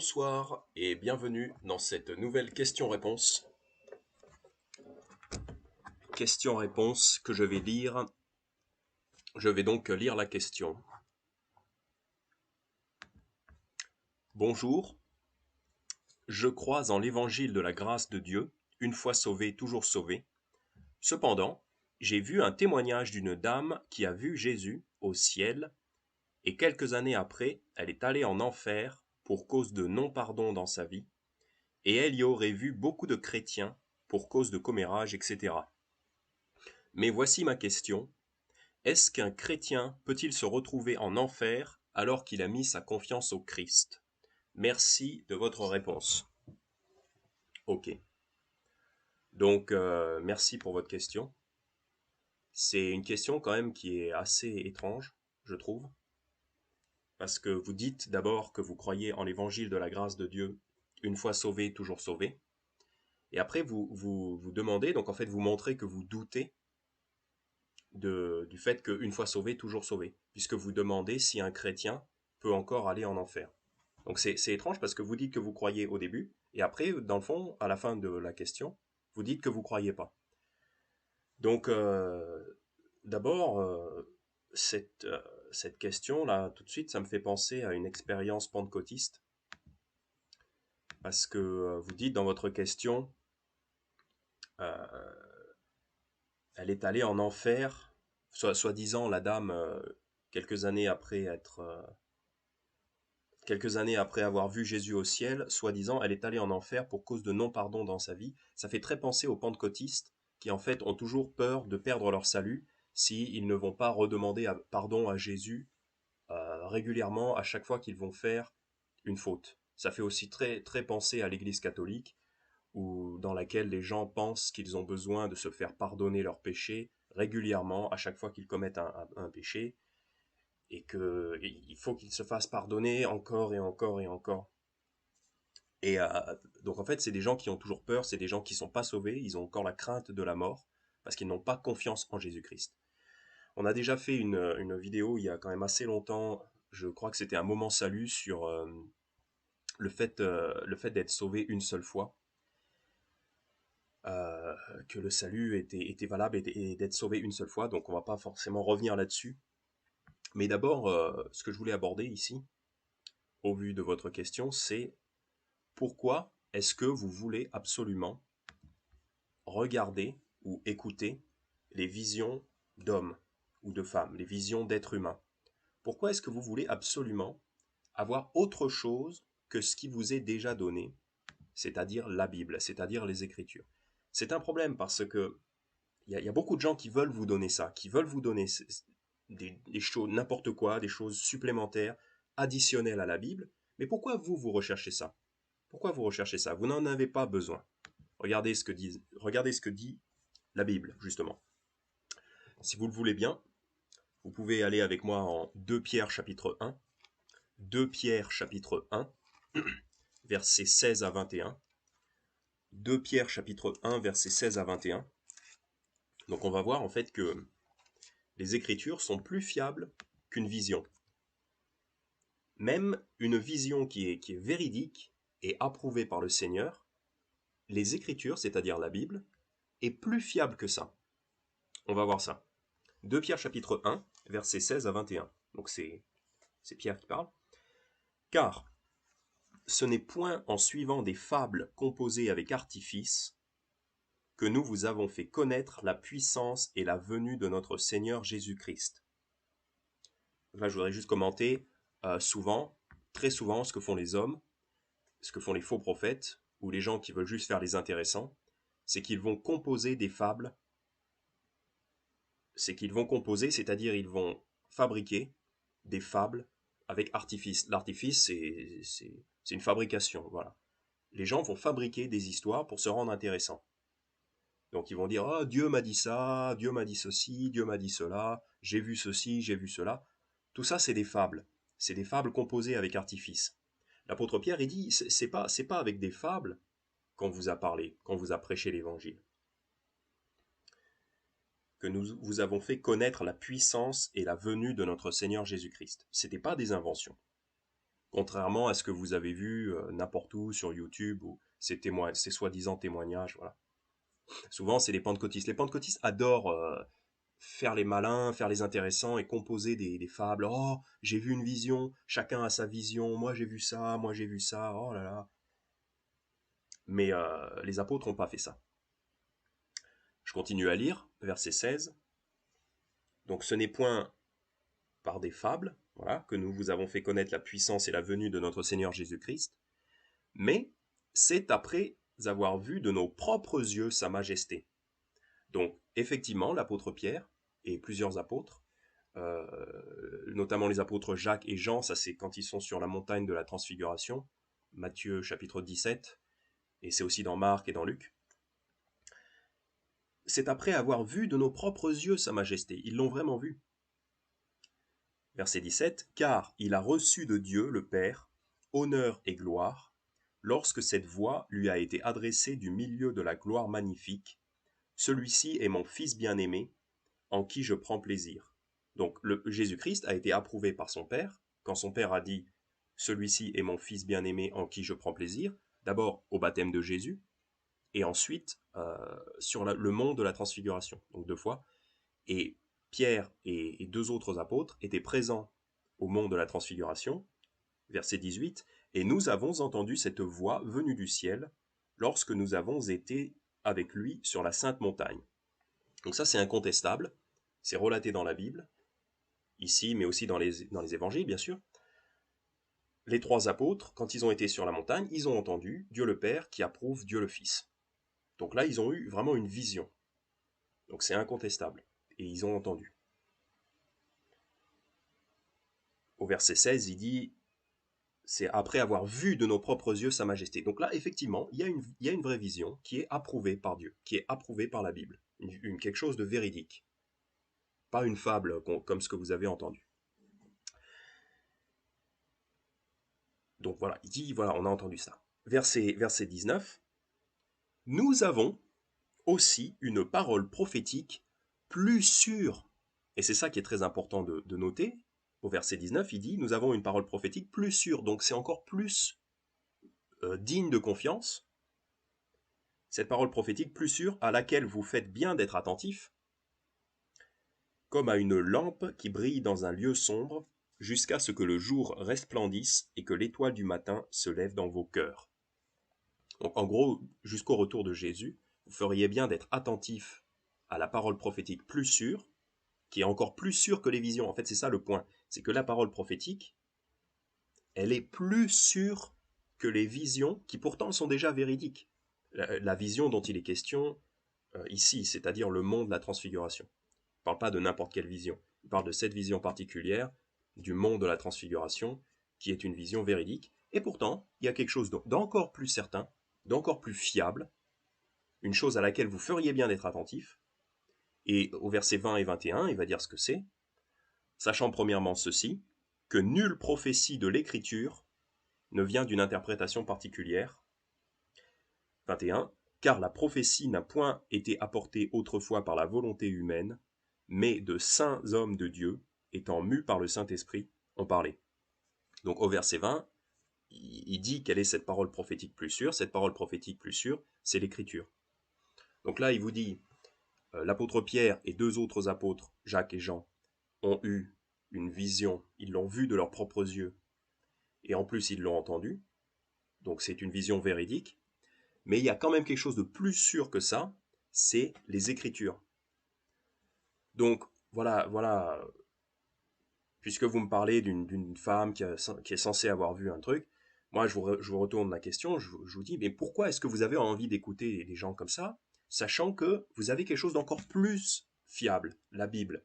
Bonsoir et bienvenue dans cette nouvelle question-réponse. Question-réponse que je vais lire. Je vais donc lire la question. Bonjour, je crois en l'évangile de la grâce de Dieu, une fois sauvé, toujours sauvé. Cependant, j'ai vu un témoignage d'une dame qui a vu Jésus au ciel et quelques années après, elle est allée en enfer pour cause de non-pardon dans sa vie, et elle y aurait vu beaucoup de chrétiens pour cause de commérage, etc. Mais voici ma question. Est-ce qu'un chrétien peut-il se retrouver en enfer alors qu'il a mis sa confiance au Christ? Merci de votre réponse. Ok. Donc, merci pour votre question. C'est une question quand même qui est assez étrange, je trouve. Parce que vous dites d'abord que vous croyez en l'évangile de la grâce de Dieu, une fois sauvé, toujours sauvé. Et après, vous demandez, donc en fait, vous montrez que vous doutez du fait qu'une fois sauvé, toujours sauvé. Puisque vous demandez si un chrétien peut encore aller en enfer. Donc c'est étrange parce que vous dites que vous croyez au début, et après, dans le fond, à la fin de la question, vous dites que vous croyez pas. Donc, d'abord, cette question-là, tout de suite, ça me fait penser à une expérience pentecôtiste. Parce que vous dites dans votre question, euh, elle est allée en enfer, soi-disant la dame, quelques années après avoir vu Jésus au ciel, soi-disant, elle est allée en enfer pour cause de non-pardon dans sa vie. Ça fait très penser aux pentecôtistes qui, en fait, ont toujours peur de perdre leur salut s'ils ne vont pas redemander pardon à Jésus régulièrement à chaque fois qu'ils vont faire une faute. Ça fait aussi très, très penser à l'Église catholique, dans laquelle les gens pensent qu'ils ont besoin de se faire pardonner leurs péchés régulièrement à chaque fois qu'ils commettent un péché, et qu'il faut qu'ils se fassent pardonner encore et encore et encore. Et donc en fait, c'est des gens qui ont toujours peur, c'est des gens qui ne sont pas sauvés, ils ont encore la crainte de la mort, parce qu'ils n'ont pas confiance en Jésus-Christ. On a déjà fait une vidéo il y a quand même assez longtemps, je crois que c'était un moment salut, sur le fait d'être sauvé une seule fois, que le salut était valable et d'être sauvé une seule fois, donc on va pas forcément revenir là-dessus. Mais d'abord, ce que je voulais aborder ici, au vu de votre question, c'est pourquoi est-ce que vous voulez absolument regarder ou écouter les visions d'hommes ou de femmes, les visions d'êtres humains? Pourquoi est-ce que vous voulez absolument avoir autre chose que ce qui vous est déjà donné, c'est-à-dire la Bible, c'est-à-dire les Écritures? C'est un problème parce que il y a beaucoup de gens qui veulent vous donner ça, qui veulent vous donner des choses, n'importe quoi, des choses supplémentaires, additionnelles à la Bible. Mais pourquoi vous recherchez ça? Pourquoi vous recherchez ça? Vous n'en avez pas besoin. Regardez ce que dit la Bible, justement. Si vous le voulez bien, vous pouvez aller avec moi en 2 Pierre chapitre 1. 2 Pierre chapitre 1, versets 16 à 21. 2 Pierre chapitre 1, versets 16 à 21. Donc on va voir en fait que les Écritures sont plus fiables qu'une vision. Même une vision qui est véridique et approuvée par le Seigneur, les Écritures, c'est-à-dire la Bible, est plus fiable que ça. On va voir ça. 2 Pierre chapitre 1, versets 16 à 21. Donc c'est Pierre qui parle. Car ce n'est point en suivant des fables composées avec artifice que nous vous avons fait connaître la puissance et la venue de notre Seigneur Jésus-Christ. Là, je voudrais juste commenter souvent, très souvent, ce que font les hommes, ce que font les faux prophètes, ou les gens qui veulent juste faire les intéressants, c'est qu'ils vont composer des fables, c'est-à-dire ils vont fabriquer des fables avec artifice. L'artifice, c'est une fabrication, voilà. Les gens vont fabriquer des histoires pour se rendre intéressants. Donc ils vont dire, oh, Dieu m'a dit ça, Dieu m'a dit ceci, Dieu m'a dit cela, j'ai vu ceci, j'ai vu cela. Tout ça, c'est des fables. C'est des fables composées avec artifice. L'apôtre Pierre, il dit, c'est pas avec des fables qu'on vous a parlé, qu'on vous a prêché l'évangile, que nous vous avons fait connaître la puissance et la venue de notre Seigneur Jésus-Christ. C'était pas des inventions. Contrairement à ce que vous avez vu n'importe où sur YouTube, ou ces soi-disant témoignages, voilà. Souvent, c'est les pentecôtistes. Les pentecôtistes adorent faire les malins, faire les intéressants et composer des fables. Oh, j'ai vu une vision, chacun a sa vision, moi j'ai vu ça, moi j'ai vu ça, oh là là. Mais les apôtres n'ont pas fait ça. Je continue à lire, verset 16. Donc ce n'est point par des fables, voilà, que nous vous avons fait connaître la puissance et la venue de notre Seigneur Jésus-Christ, mais c'est après avoir vu de nos propres yeux sa majesté. Donc effectivement, l'apôtre Pierre et plusieurs apôtres, notamment les apôtres Jacques et Jean, ça c'est quand ils sont sur la montagne de la transfiguration, Matthieu chapitre 17, et c'est aussi dans Marc et dans Luc. C'est après avoir vu de nos propres yeux sa majesté, ils l'ont vraiment vu. Verset 17, car il a reçu de Dieu le Père honneur et gloire, lorsque cette voix lui a été adressée du milieu de la gloire magnifique, celui-ci est mon Fils bien-aimé, en qui je prends plaisir. Donc Jésus-Christ a été approuvé par son Père, quand son Père a dit « Celui-ci est mon Fils bien-aimé en qui je prends plaisir », d'abord au baptême de Jésus, et ensuite sur le mont de la transfiguration, donc 2 fois. Et Pierre et 2 autres apôtres étaient présents au mont de la transfiguration, verset 18, « Et nous avons entendu cette voix venue du ciel, lorsque nous avons été avec lui sur la sainte montagne. » Donc ça c'est incontestable, c'est relaté dans la Bible, ici, mais aussi dans les évangiles, bien sûr. Les 3 apôtres, quand ils ont été sur la montagne, ils ont entendu Dieu le Père qui approuve Dieu le Fils. Donc là, ils ont eu vraiment une vision. Donc c'est incontestable. Et ils ont entendu. Au verset 16, il dit, c'est après avoir vu de nos propres yeux sa majesté. Donc là, effectivement, il y a une vraie vision qui est approuvée par Dieu, qui est approuvée par la Bible. Quelque chose de véridique. Pas une fable comme ce que vous avez entendu. Donc voilà, il dit, voilà, on a entendu ça. Verset 19, nous avons aussi une parole prophétique plus sûre. Et c'est ça qui est très important de noter. Au verset 19, il dit, nous avons une parole prophétique plus sûre. Donc c'est encore plus digne de confiance. Cette parole prophétique plus sûre à laquelle vous faites bien d'être attentifs, comme à une lampe qui brille dans un lieu sombre, jusqu'à ce que le jour resplendisse et que l'étoile du matin se lève dans vos cœurs. Donc en gros, jusqu'au retour de Jésus, vous feriez bien d'être attentifs à la parole prophétique plus sûre, qui est encore plus sûre que les visions. En fait, c'est ça le point. C'est que la parole prophétique, elle est plus sûre que les visions, qui pourtant sont déjà véridiques. La vision dont il est question ici, c'est-à-dire le mont de la transfiguration. Il ne parle pas de n'importe quelle vision. Il parle de cette vision particulière, du mont de la transfiguration, qui est une vision véridique. Et pourtant, il y a quelque chose d'encore plus certain, d'encore plus fiable, une chose à laquelle vous feriez bien d'être attentif. Et au verset 20 et 21, il va dire ce que c'est, sachant premièrement ceci, que nulle prophétie de l'Écriture ne vient d'une interprétation particulière. 21. Car la prophétie n'a point été apportée autrefois par la volonté humaine, mais de saints hommes de Dieu, étant mus par le Saint-Esprit, ont parlé. Donc au verset 20, il dit quelle est cette parole prophétique plus sûre. Cette parole prophétique plus sûre, c'est l'Écriture. Donc là, il vous dit, l'apôtre Pierre et 2 autres apôtres, Jacques et Jean, ont eu une vision, ils l'ont vue de leurs propres yeux, et en plus ils l'ont entendue, donc c'est une vision véridique, mais il y a quand même quelque chose de plus sûr que ça, c'est les Écritures. Donc voilà, puisque vous me parlez d'une femme qui est censée avoir vu un truc, moi je vous retourne la question, je vous dis, mais pourquoi est-ce que vous avez envie d'écouter des gens comme ça, sachant que vous avez quelque chose d'encore plus fiable, la Bible.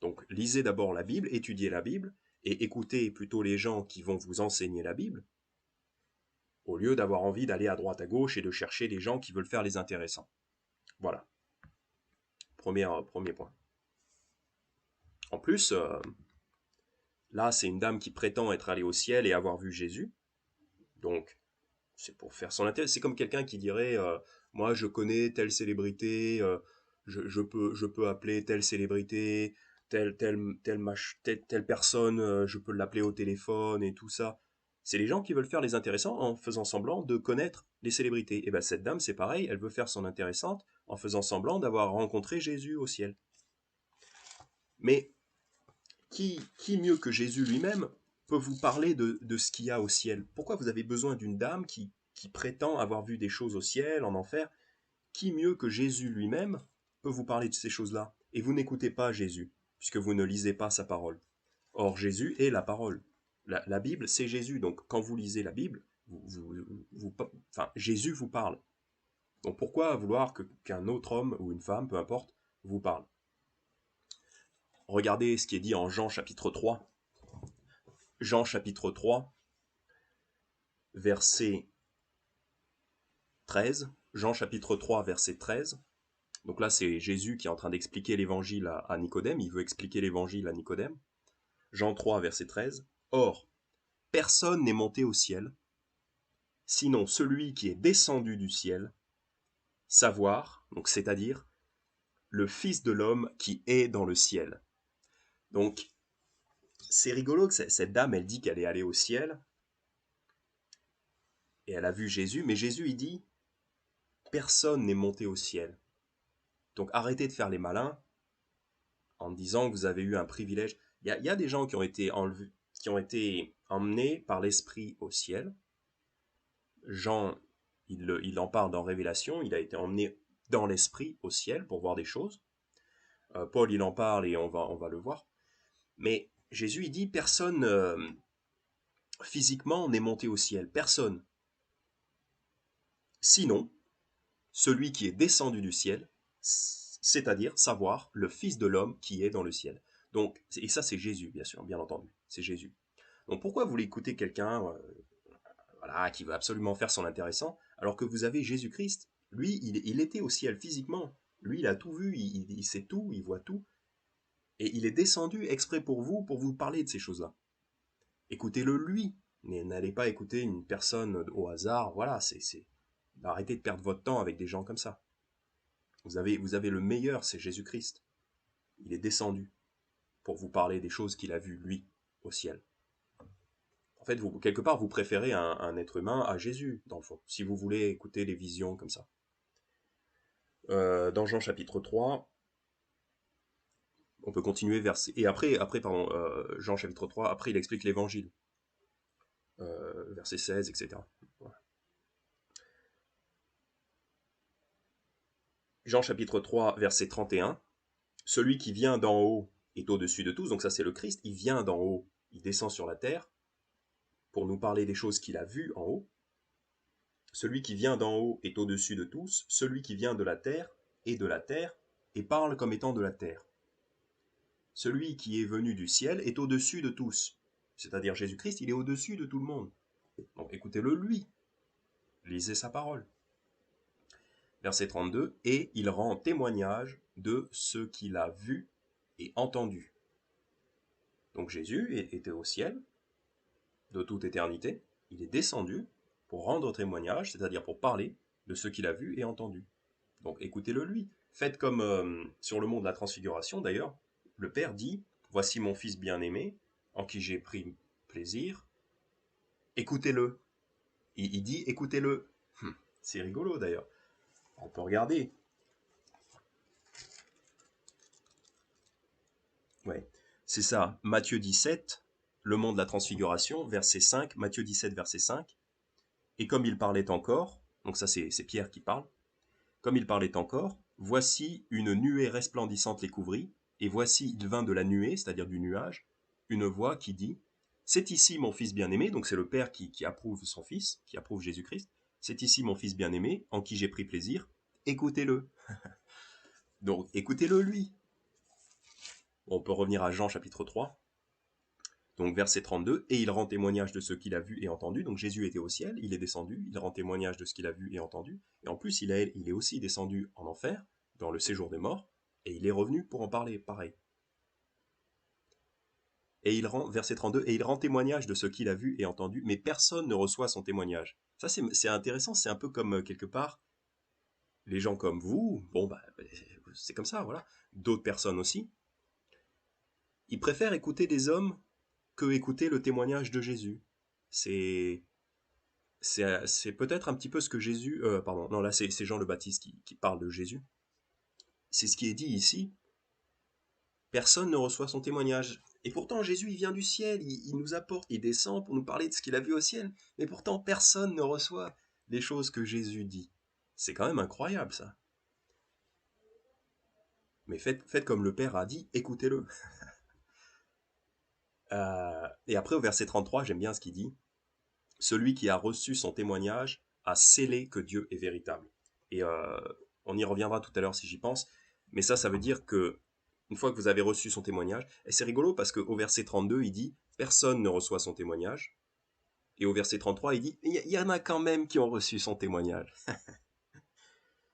Donc lisez d'abord la Bible, étudiez la Bible, et écoutez plutôt les gens qui vont vous enseigner la Bible, au lieu d'avoir envie d'aller à droite à gauche et de chercher des gens qui veulent faire les intéressants. Voilà. Premier point. En plus, là, c'est une dame qui prétend être allée au ciel et avoir vu Jésus. Donc, c'est pour faire son intérêt. C'est comme quelqu'un qui dirait moi, je connais telle célébrité, je peux appeler telle célébrité, telle personne, je peux l'appeler au téléphone et tout ça. C'est les gens qui veulent faire les intéressants en faisant semblant de connaître les célébrités. Et bien cette dame, c'est pareil, elle veut faire son intéressante en faisant semblant d'avoir rencontré Jésus au ciel. Mais qui mieux que Jésus lui-même peut vous parler de ce qu'il y a au ciel? Pourquoi vous avez besoin d'une dame qui prétend avoir vu des choses au ciel, en enfer? Qui mieux que Jésus lui-même peut vous parler de ces choses-là? Et vous n'écoutez pas Jésus, puisque vous ne lisez pas sa parole. Or, Jésus est la parole. La Bible, c'est Jésus. Donc, quand vous lisez la Bible, Jésus vous parle. Donc, pourquoi vouloir qu'un autre homme ou une femme, peu importe, vous parle? Regardez ce qui est dit en Jean chapitre 3. Jean chapitre 3, verset 13. Jean chapitre 3, verset 13. Donc là, c'est Jésus qui est en train d'expliquer l'évangile à Nicodème. Il veut expliquer l'évangile à Nicodème. Jean 3, verset 13. Or, personne n'est monté au ciel, sinon celui qui est descendu du ciel, savoir, donc c'est-à-dire le Fils de l'homme qui est dans le ciel. Donc, c'est rigolo que cette dame, elle dit qu'elle est allée au ciel, et elle a vu Jésus, mais Jésus, il dit, personne n'est monté au ciel. Donc arrêtez de faire les malins en disant que vous avez eu un privilège. Il y a des gens qui ont été emmenés par l'Esprit au ciel. Jean, il en parle dans Révélation, il a été emmené dans l'Esprit au ciel pour voir des choses. Paul, il en parle et on va le voir. Mais Jésus, il dit, personne physiquement n'est monté au ciel. Personne. Sinon, celui qui est descendu du ciel, c'est-à-dire savoir le Fils de l'homme qui est dans le ciel. Donc, et ça c'est Jésus, bien sûr, bien entendu, c'est Jésus. Donc pourquoi vous voulez écouter quelqu'un voilà, qui veut absolument faire son intéressant, alors que vous avez Jésus-Christ? Lui, il était au ciel physiquement, lui il a tout vu, il sait tout, il voit tout, et il est descendu exprès pour vous parler de ces choses-là. Écoutez-le lui, mais n'allez pas écouter une personne au hasard, voilà, arrêtez de perdre votre temps avec des gens comme ça. Vous avez le meilleur, c'est Jésus-Christ. Il est descendu pour vous parler des choses qu'il a vues, lui, au ciel. En fait, quelque part, vous préférez un être humain à Jésus, dans le fond, si vous voulez écouter les visions comme ça. Dans Jean chapitre 3, on peut continuer et après pardon, Jean chapitre 3, après il explique l'évangile. Verset 16, etc. Voilà. Jean chapitre 3, verset 31. Celui qui vient d'en haut est au-dessus de tous, donc ça c'est le Christ, il vient d'en haut, il descend sur la terre pour nous parler des choses qu'il a vues en haut. Celui qui vient d'en haut est au-dessus de tous, celui qui vient de la terre est de la terre et parle comme étant de la terre. Celui qui est venu du ciel est au-dessus de tous, c'est-à-dire Jésus-Christ, il est au-dessus de tout le monde. Donc écoutez-le lui, lisez sa parole. Verset 32, et il rend témoignage de ce qu'il a vu et entendu. Donc Jésus était au ciel, de toute éternité, il est descendu pour rendre témoignage, c'est-à-dire pour parler de ce qu'il a vu et entendu. Donc écoutez-le lui. Faites comme sur le mont de la transfiguration d'ailleurs, le Père dit, voici mon fils bien-aimé, en qui j'ai pris plaisir, écoutez-le. Il dit, écoutez-le. C'est rigolo d'ailleurs. On peut regarder. Ouais, c'est ça. Matthieu 17, le mont de la transfiguration, verset 5, Matthieu 17, verset 5. Et comme il parlait encore, donc ça c'est Pierre qui parle, comme il parlait encore, voici une nuée resplendissante les couvrit, et voici il vint de la nuée, c'est-à-dire du nuage, une voix qui dit, c'est ici mon fils bien-aimé, donc c'est le Père qui approuve son fils, qui approuve Jésus-Christ, c'est ici mon fils bien-aimé, en qui j'ai pris plaisir, écoutez-le. Donc écoutez-le lui. On peut revenir à Jean chapitre 3, donc verset 32, et il rend témoignage de ce qu'il a vu et entendu. Donc Jésus était au ciel, il est descendu, il rend témoignage de ce qu'il a vu et entendu. Et en plus, il est aussi descendu en enfer, dans le séjour des morts, et il est revenu pour en parler, pareil. Et il rend, verset 32, et il rend témoignage de ce qu'il a vu et entendu, mais personne ne reçoit son témoignage. Ça, c'est intéressant, c'est un peu comme quelque part, les gens comme vous, bon, c'est comme ça, voilà. D'autres personnes aussi, ils préfèrent écouter des hommes que écouter le témoignage de Jésus. C'est c'est peut-être un petit peu ce que Jésus... pardon, non, là c'est Jean le Baptiste qui parle de Jésus. C'est ce qui est dit ici. Personne ne reçoit son témoignage. Et pourtant, Jésus, il vient du ciel, il nous apporte, il descend pour nous parler de ce qu'il a vu au ciel. Mais pourtant, personne ne reçoit les choses que Jésus dit. C'est quand même incroyable, ça. Mais faites comme le Père a dit, écoutez-le. Et après, au verset 33, j'aime bien ce qu'il dit. Celui qui a reçu son témoignage a scellé que Dieu est véritable. Et on y reviendra tout à l'heure si j'y pense. Mais ça veut dire que une fois que vous avez reçu son témoignage, et c'est rigolo parce qu'au verset 32, il dit « Personne ne reçoit son témoignage ». Et au verset 33, il dit « Il y en a quand même qui ont reçu son témoignage ».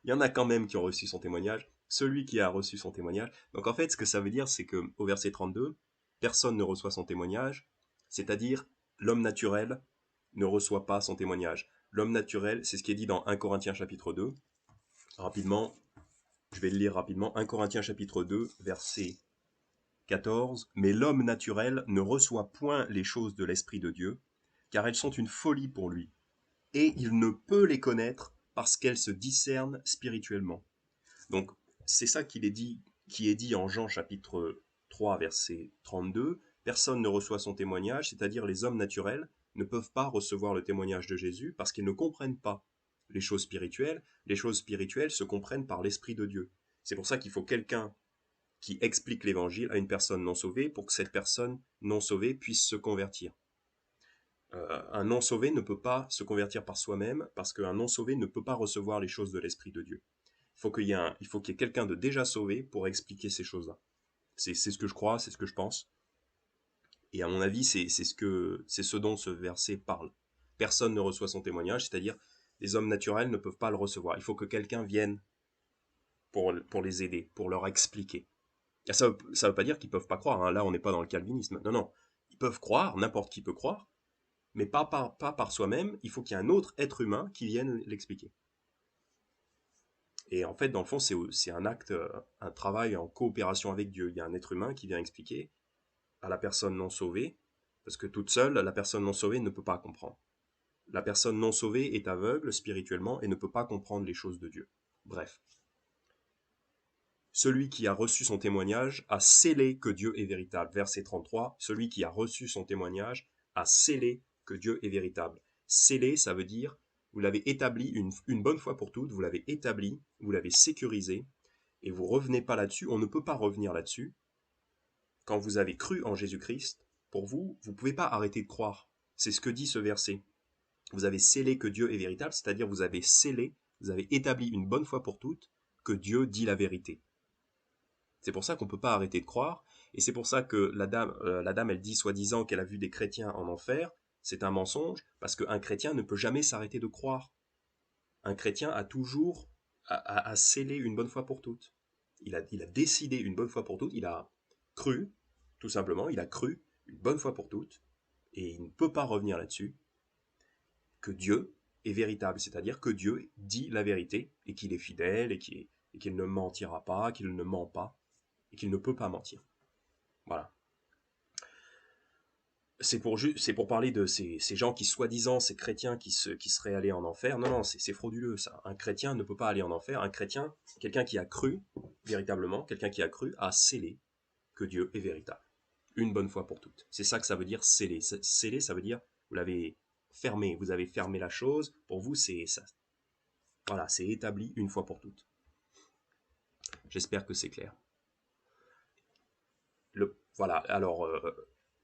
Il y en a quand même qui ont reçu son témoignage. Celui qui a reçu son témoignage. Donc en fait, ce que ça veut dire, c'est qu'au verset 32, personne ne reçoit son témoignage, c'est-à-dire l'homme naturel ne reçoit pas son témoignage. L'homme naturel, c'est ce qui est dit dans 1 Corinthiens chapitre 2. Rapidement, je vais le lire rapidement. 1 Corinthiens chapitre 2, verset 14. Mais l'homme naturel ne reçoit point les choses de l'Esprit de Dieu, car elles sont une folie pour lui, et il ne peut les connaître parce qu'elles se discernent spirituellement. Donc, c'est ça qui est dit en Jean chapitre 3, verset 32. Personne ne reçoit son témoignage, c'est-à-dire les hommes naturels ne peuvent pas recevoir le témoignage de Jésus parce qu'ils ne comprennent pas les choses spirituelles. Les choses spirituelles se comprennent par l'Esprit de Dieu. C'est pour ça qu'il faut quelqu'un qui explique l'évangile à une personne non sauvée pour que cette personne non sauvée puisse se convertir. Un non sauvé ne peut pas se convertir par soi-même parce qu'un non sauvé ne peut pas recevoir les choses de l'Esprit de Dieu. Il faut qu'il y ait quelqu'un de déjà sauvé pour expliquer ces choses-là. C'est ce que je crois, c'est ce que je pense. Et à mon avis, c'est ce dont ce verset parle. Personne ne reçoit son témoignage, c'est-à-dire les hommes naturels ne peuvent pas le recevoir. Il faut que quelqu'un vienne pour les aider, pour leur expliquer. Et ça veut pas dire qu'ils peuvent pas croire, hein. Là, on n'est pas dans le calvinisme. Non, non. Ils peuvent croire, n'importe qui peut croire, mais pas par soi-même. Il faut qu'il y ait un autre être humain qui vienne l'expliquer. Et en fait, dans le fond, c'est un acte, un travail en coopération avec Dieu. Il y a un être humain qui vient expliquer à la personne non sauvée, parce que toute seule, la personne non sauvée ne peut pas comprendre. La personne non sauvée est aveugle spirituellement et ne peut pas comprendre les choses de Dieu. Bref. Celui qui a reçu son témoignage a scellé que Dieu est véritable. Verset 33, celui qui a reçu son témoignage a scellé que Dieu est véritable. Sceller, ça veut dire, vous l'avez établi une bonne fois pour toutes, vous l'avez établi, vous l'avez sécurisé, et vous revenez pas là-dessus, on ne peut pas revenir là-dessus. Quand vous avez cru en Jésus-Christ, pour vous, vous ne pouvez pas arrêter de croire. C'est ce que dit ce verset. Vous avez scellé que Dieu est véritable, c'est-à-dire vous avez scellé, vous avez établi une bonne fois pour toutes que Dieu dit la vérité. C'est pour ça qu'on ne peut pas arrêter de croire, et c'est pour ça que la dame, elle dit soi-disant qu'elle a vu des chrétiens en enfer. C'est un mensonge, parce qu'un chrétien ne peut jamais s'arrêter de croire. Un chrétien a toujours à sceller une bonne fois pour toutes. Il a décidé une bonne fois pour toutes, il a cru, tout simplement, il a cru une bonne fois pour toutes, et il ne peut pas revenir là-dessus, que Dieu est véritable, c'est-à-dire que Dieu dit la vérité, et qu'il est fidèle, et qu'il ne mentira pas, qu'il ne ment pas, et qu'il ne peut pas mentir. Voilà. C'est pour parler de ces gens qui, soi-disant, ces chrétiens qui seraient allés en enfer. Non, non, c'est frauduleux, ça. Un chrétien ne peut pas aller en enfer. Un chrétien, quelqu'un qui a cru, véritablement, quelqu'un qui a cru, a scellé que Dieu est véritable. Une bonne fois pour toutes. C'est ça que ça veut dire sceller. Sceller, ça veut dire, vous l'avez fermé, vous avez fermé la chose. Pour vous, c'est ça. Voilà, c'est établi une fois pour toutes. J'espère que c'est clair. Voilà, alors,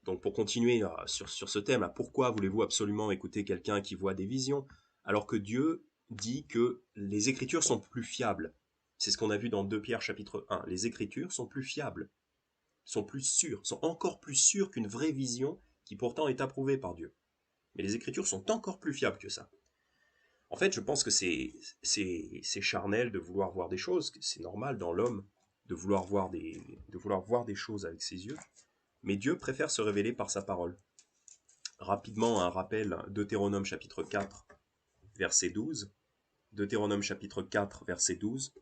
donc pour continuer sur ce thème, pourquoi voulez-vous absolument écouter quelqu'un qui voit des visions, alors que Dieu dit que les Écritures sont plus fiables? C'est ce qu'on a vu dans 2 Pierre chapitre 1. Les Écritures sont plus fiables, sont plus sûres, sont encore plus sûres qu'une vraie vision qui pourtant est approuvée par Dieu. Mais les Écritures sont encore plus fiables que ça. En fait, je pense que c'est charnel de vouloir voir des choses, c'est normal dans l'homme de vouloir voir des choses avec ses yeux, mais Dieu préfère se révéler par sa parole. Rapidement, un rappel, Deutéronome chapitre 4, verset 12. Deutéronome chapitre 4, verset 12.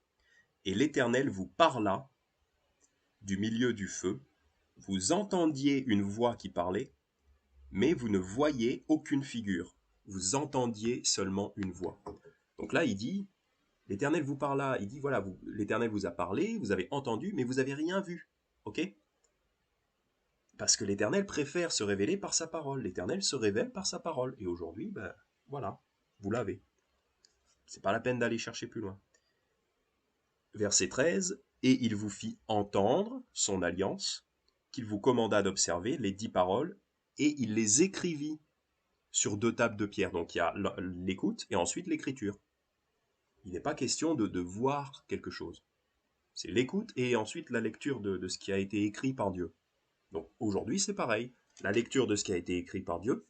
Et l'Éternel vous parla du milieu du feu, vous entendiez une voix qui parlait, mais vous ne voyez aucune figure. Vous entendiez seulement une voix. Donc là, il dit, l'Éternel vous parla, il dit, voilà, l'Éternel vous a parlé, vous avez entendu, mais vous n'avez rien vu. Ok? Parce que l'Éternel préfère se révéler par sa parole. L'Éternel se révèle par sa parole. Et aujourd'hui, ben, voilà, vous l'avez. C'est pas la peine d'aller chercher plus loin. Verset 13, et il vous fit entendre son alliance, qu'il vous commanda d'observer, les 10 paroles, et il les écrivit sur 2 tables de pierre. Donc il y a l'écoute et ensuite l'écriture. Il n'est pas question de voir quelque chose. C'est l'écoute et ensuite la lecture de ce qui a été écrit par Dieu. Donc aujourd'hui c'est pareil, la lecture de ce qui a été écrit par Dieu,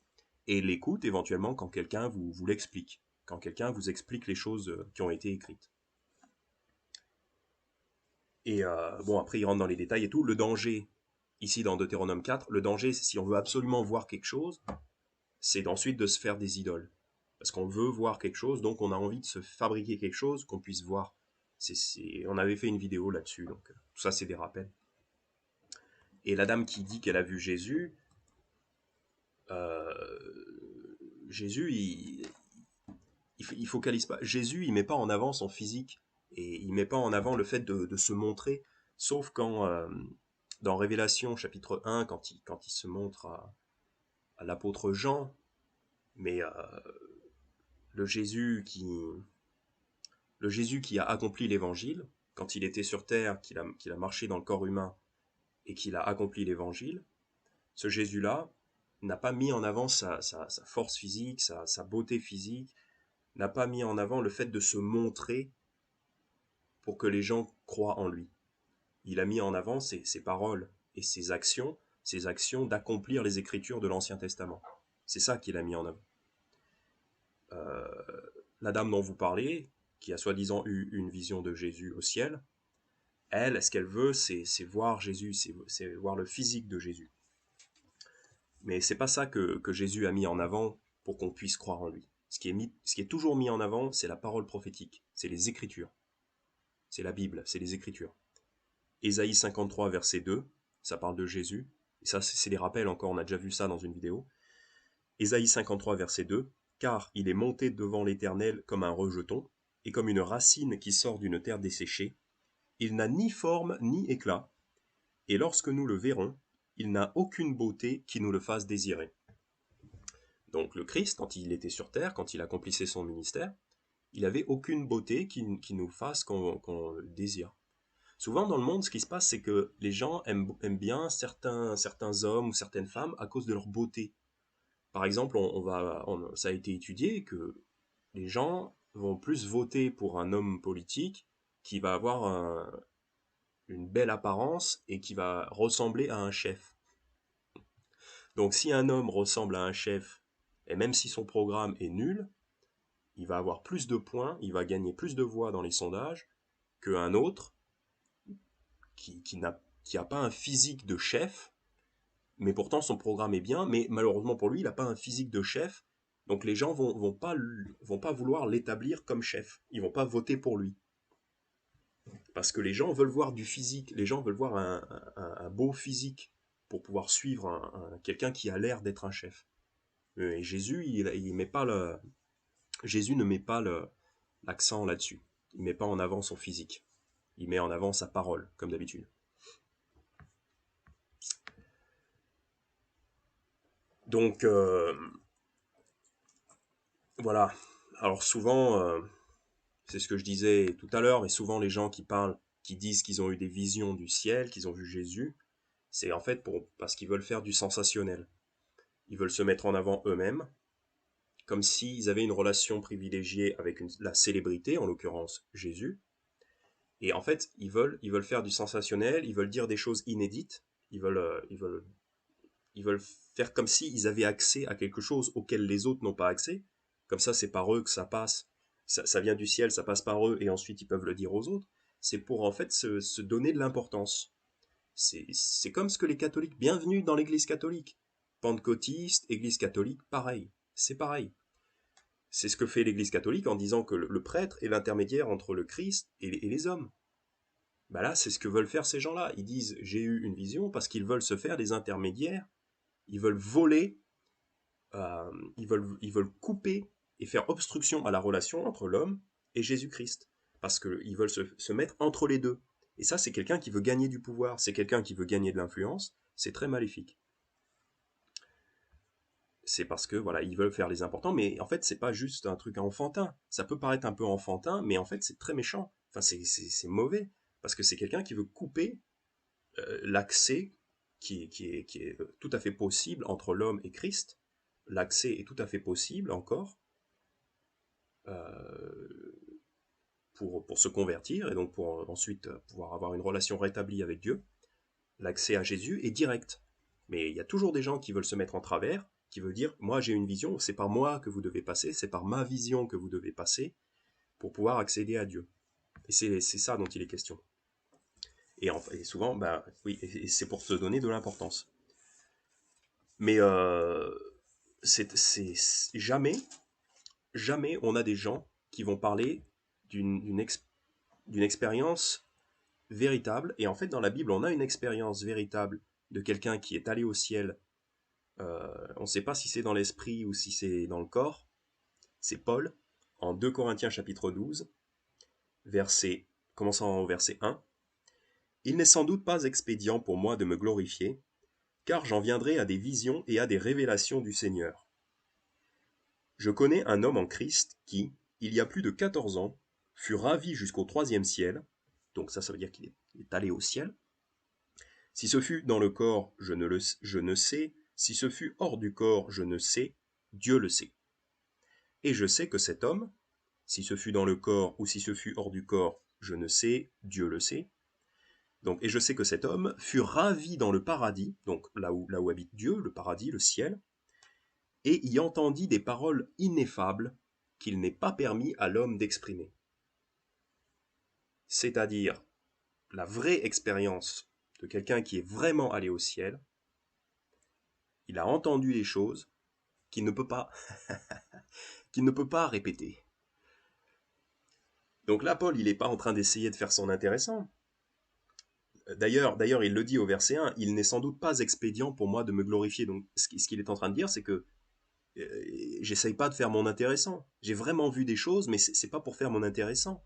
et l'écoute éventuellement quand quelqu'un vous l'explique, quand quelqu'un vous explique les choses qui ont été écrites. Et bon, après, il rentre dans les détails et tout. Le danger, ici dans Deutéronome 4, le danger, si on veut absolument voir quelque chose, c'est ensuite de se faire des idoles. Parce qu'on veut voir quelque chose, donc on a envie de se fabriquer quelque chose qu'on puisse voir. On avait fait une vidéo là-dessus, donc tout ça, c'est des rappels. Et la dame qui dit qu'elle a vu Jésus, euh, Jésus, il focalise pas. Jésus, il met pas en avant son physique et il met pas en avant le fait de se montrer, sauf quand dans Révélation chapitre 1, quand il se montre à l'apôtre Jean, mais le Jésus qui a accompli l'évangile, quand il était sur terre, qu'il a marché dans le corps humain et qu'il a accompli l'évangile, ce Jésus-là n'a pas mis en avant sa force physique, sa beauté physique, n'a pas mis en avant le fait de se montrer pour que les gens croient en lui. Il a mis en avant ses paroles et ses actions d'accomplir les écritures de l'Ancien Testament. C'est ça qu'il a mis en avant. La dame dont vous parlez, qui a soi-disant eu une vision de Jésus au ciel, elle, ce qu'elle veut, c'est voir Jésus, c'est voir le physique de Jésus. Mais c'est pas ça que Jésus a mis en avant pour qu'on puisse croire en lui. Ce qui est toujours mis en avant, c'est la parole prophétique, c'est les Écritures. C'est la Bible, c'est les Écritures. Ésaïe 53, verset 2, ça parle de Jésus. Et ça, c'est des rappels encore, on a déjà vu ça dans une vidéo. Ésaïe 53, verset 2, « Car il est monté devant l'Éternel comme un rejeton, et comme une racine qui sort d'une terre desséchée. Il n'a ni forme ni éclat, et lorsque nous le verrons, il n'a aucune beauté qui nous le fasse désirer. » Donc le Christ, quand il était sur terre, quand il accomplissait son ministère, il n'avait aucune beauté qui nous fasse qu'on le désire. Souvent dans le monde, ce qui se passe, c'est que les gens aiment bien certains hommes ou certaines femmes à cause de leur beauté. Par exemple, ça a été étudié que les gens vont plus voter pour un homme politique qui va avoir une belle apparence et qui va ressembler à un chef. Donc si un homme ressemble à un chef, et même si son programme est nul, il va avoir plus de points, il va gagner plus de voix dans les sondages qu'un autre qui n'a pas un physique de chef, mais pourtant son programme est bien, mais malheureusement pour lui, il n'a pas un physique de chef, donc les gens vont pas vouloir l'établir comme chef, ils vont pas voter pour lui. Parce que les gens veulent voir du physique, les gens veulent voir un beau physique pour pouvoir suivre quelqu'un qui a l'air d'être un chef. Et Jésus, Jésus ne met pas l'accent là-dessus. Il ne met pas en avant son physique. Il met en avant sa parole, comme d'habitude. Donc, voilà. Alors souvent, c'est ce que je disais tout à l'heure, mais souvent les gens qui parlent, qui disent qu'ils ont eu des visions du ciel, qu'ils ont vu Jésus, c'est en fait parce qu'ils veulent faire du sensationnel. Ils veulent se mettre en avant eux-mêmes, comme s'ils avaient une relation privilégiée avec la célébrité, en l'occurrence Jésus. Et en fait, ils veulent faire du sensationnel, ils veulent dire des choses inédites, ils veulent faire comme s'ils avaient accès à quelque chose auquel les autres n'ont pas accès. Comme ça, c'est par eux que ça passe. Ça vient du ciel, ça passe par eux, et ensuite ils peuvent le dire aux autres. C'est pour en fait se donner de l'importance. C'est comme ce que les catholiques, bienvenue dans l'église catholique. Pentecôtiste, église catholique, pareil. C'est pareil. C'est ce que fait l'église catholique en disant que le prêtre est l'intermédiaire entre le Christ et les hommes. Bah là, c'est ce que veulent faire ces gens-là. Ils disent j'ai eu une vision parce qu'ils veulent se faire des intermédiaires. Ils veulent voler ils veulent couper et faire obstruction à la relation entre l'homme et Jésus-Christ. Parce qu'ils veulent se mettre entre les deux. Et ça, c'est quelqu'un qui veut gagner du pouvoir, c'est quelqu'un qui veut gagner de l'influence, c'est très maléfique. C'est parce que voilà, ils veulent faire les importants, mais en fait, c'est pas juste un truc enfantin. Ça peut paraître un peu enfantin, mais en fait, c'est très méchant. Enfin, c'est mauvais, parce que c'est quelqu'un qui veut couper l'accès qui est tout à fait possible entre l'homme et Christ. L'accès est tout à fait possible encore euh, pour se convertir et donc pour ensuite pouvoir avoir une relation rétablie avec Dieu. L'accès à Jésus est direct. Mais il y a toujours des gens qui veulent se mettre en travers, qui veulent dire, moi j'ai une vision, c'est par moi que vous devez passer, c'est par ma vision que vous devez passer pour pouvoir accéder à Dieu. Et c'est ça dont il est question. Et souvent, bah, oui, et c'est pour se donner de l'importance. Mais jamais, jamais on a des gens qui vont parler d'une expérience véritable. Et en fait, dans la Bible, on a une expérience véritable de quelqu'un qui est allé au ciel. On ne sait pas si c'est dans l'esprit ou si c'est dans le corps. C'est Paul, en 2 Corinthiens chapitre 12, commençant au verset 1. Il n'est sans doute pas expédient pour moi de me glorifier, car j'en viendrai à des visions et à des révélations du Seigneur. Je connais un homme en Christ qui, il y a plus de 14 ans, fut ravi jusqu'au 3e ciel, donc ça veut dire qu'il est allé au ciel. Si ce fut dans le corps, je ne sais, si ce fut hors du corps, je ne sais, Dieu le sait. Et je sais que cet homme, si ce fut dans le corps ou si ce fut hors du corps, je ne sais, Dieu le sait. Donc, et je sais que cet homme fut ravi dans le paradis, donc là où habite Dieu, le paradis, le ciel, et y entendit des paroles ineffables qu'il n'est pas permis à l'homme d'exprimer. C'est-à-dire la vraie expérience de quelqu'un qui est vraiment allé au ciel. Il a entendu les choses qu'il ne peut pas, qu'il ne peut pas répéter. Donc là, Paul, il n'est pas en train d'essayer de faire son intéressant. D'ailleurs, il le dit au verset 1, il n'est sans doute pas expédient pour moi de me glorifier. Donc ce qu'il est en train de dire, c'est que j'essaye pas de faire mon intéressant. J'ai vraiment vu des choses, mais c'est pas pour faire mon intéressant.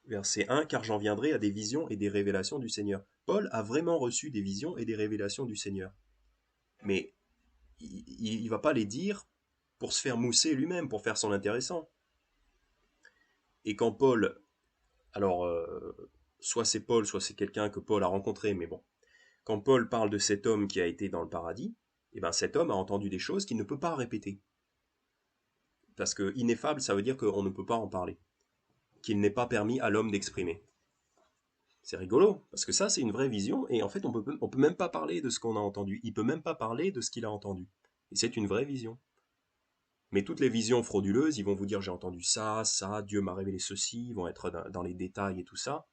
Verset 1, car j'en viendrai à des visions et des révélations du Seigneur. Paul a vraiment reçu des visions et des révélations du Seigneur. Mais il ne va pas les dire pour se faire mousser lui-même, pour faire son intéressant. Et quand Paul, alors soit c'est Paul, soit c'est quelqu'un que Paul a rencontré, mais bon, quand Paul parle de cet homme qui a été dans le paradis, eh ben cet homme a entendu des choses qu'il ne peut pas répéter. Parce que ineffable, ça veut dire qu'on ne peut pas en parler. Qu'il n'est pas permis à l'homme d'exprimer. C'est rigolo, parce que ça, c'est une vraie vision, et en fait, on peut même pas parler de ce qu'on a entendu. Il peut même pas parler de ce qu'il a entendu. Et c'est une vraie vision. Mais toutes les visions frauduleuses, ils vont vous dire j'ai entendu ça, Dieu m'a révélé ceci, ils vont être dans les détails et tout ça,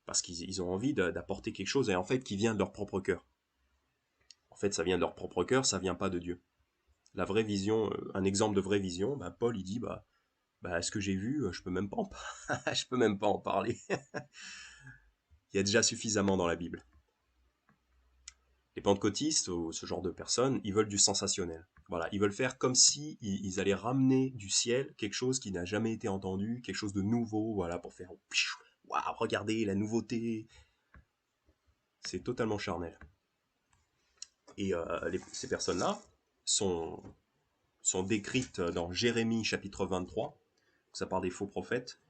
parce qu'ils ont envie d'apporter quelque chose, et en fait, qui vient de leur propre cœur. En fait, ça vient de leur propre cœur, ça vient pas de Dieu. La vraie vision, un exemple de vraie vision, Paul, il dit, ce que j'ai vu, je peux même pas je peux même pas en parler. Il y a déjà suffisamment dans la Bible. Les pentecôtistes, ou ce genre de personnes, ils veulent du sensationnel. Voilà, ils veulent faire comme si ils allaient ramener du ciel quelque chose qui n'a jamais été entendu, quelque chose de nouveau, voilà, pour faire waouh, regardez la nouveauté. C'est totalement charnel. Et ces personnes-là sont décrites dans Jérémie chapitre 23. Ça parle des faux prophètes.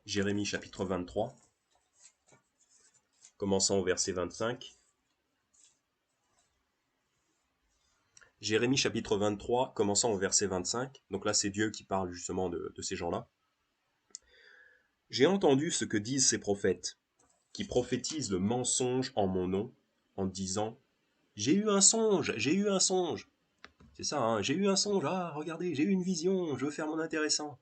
Jérémie chapitre 23, commençant au verset 25. Jérémie chapitre 23, commençant au verset 25. Donc là, c'est Dieu qui parle justement de ces gens-là. J'ai entendu ce que disent ces prophètes, qui prophétisent le mensonge en mon nom, en disant « J'ai eu un songe, j'ai eu un songe ». C'est ça, hein, j'ai eu un songe, ah, regardez, j'ai eu une vision, je veux faire mon intéressant.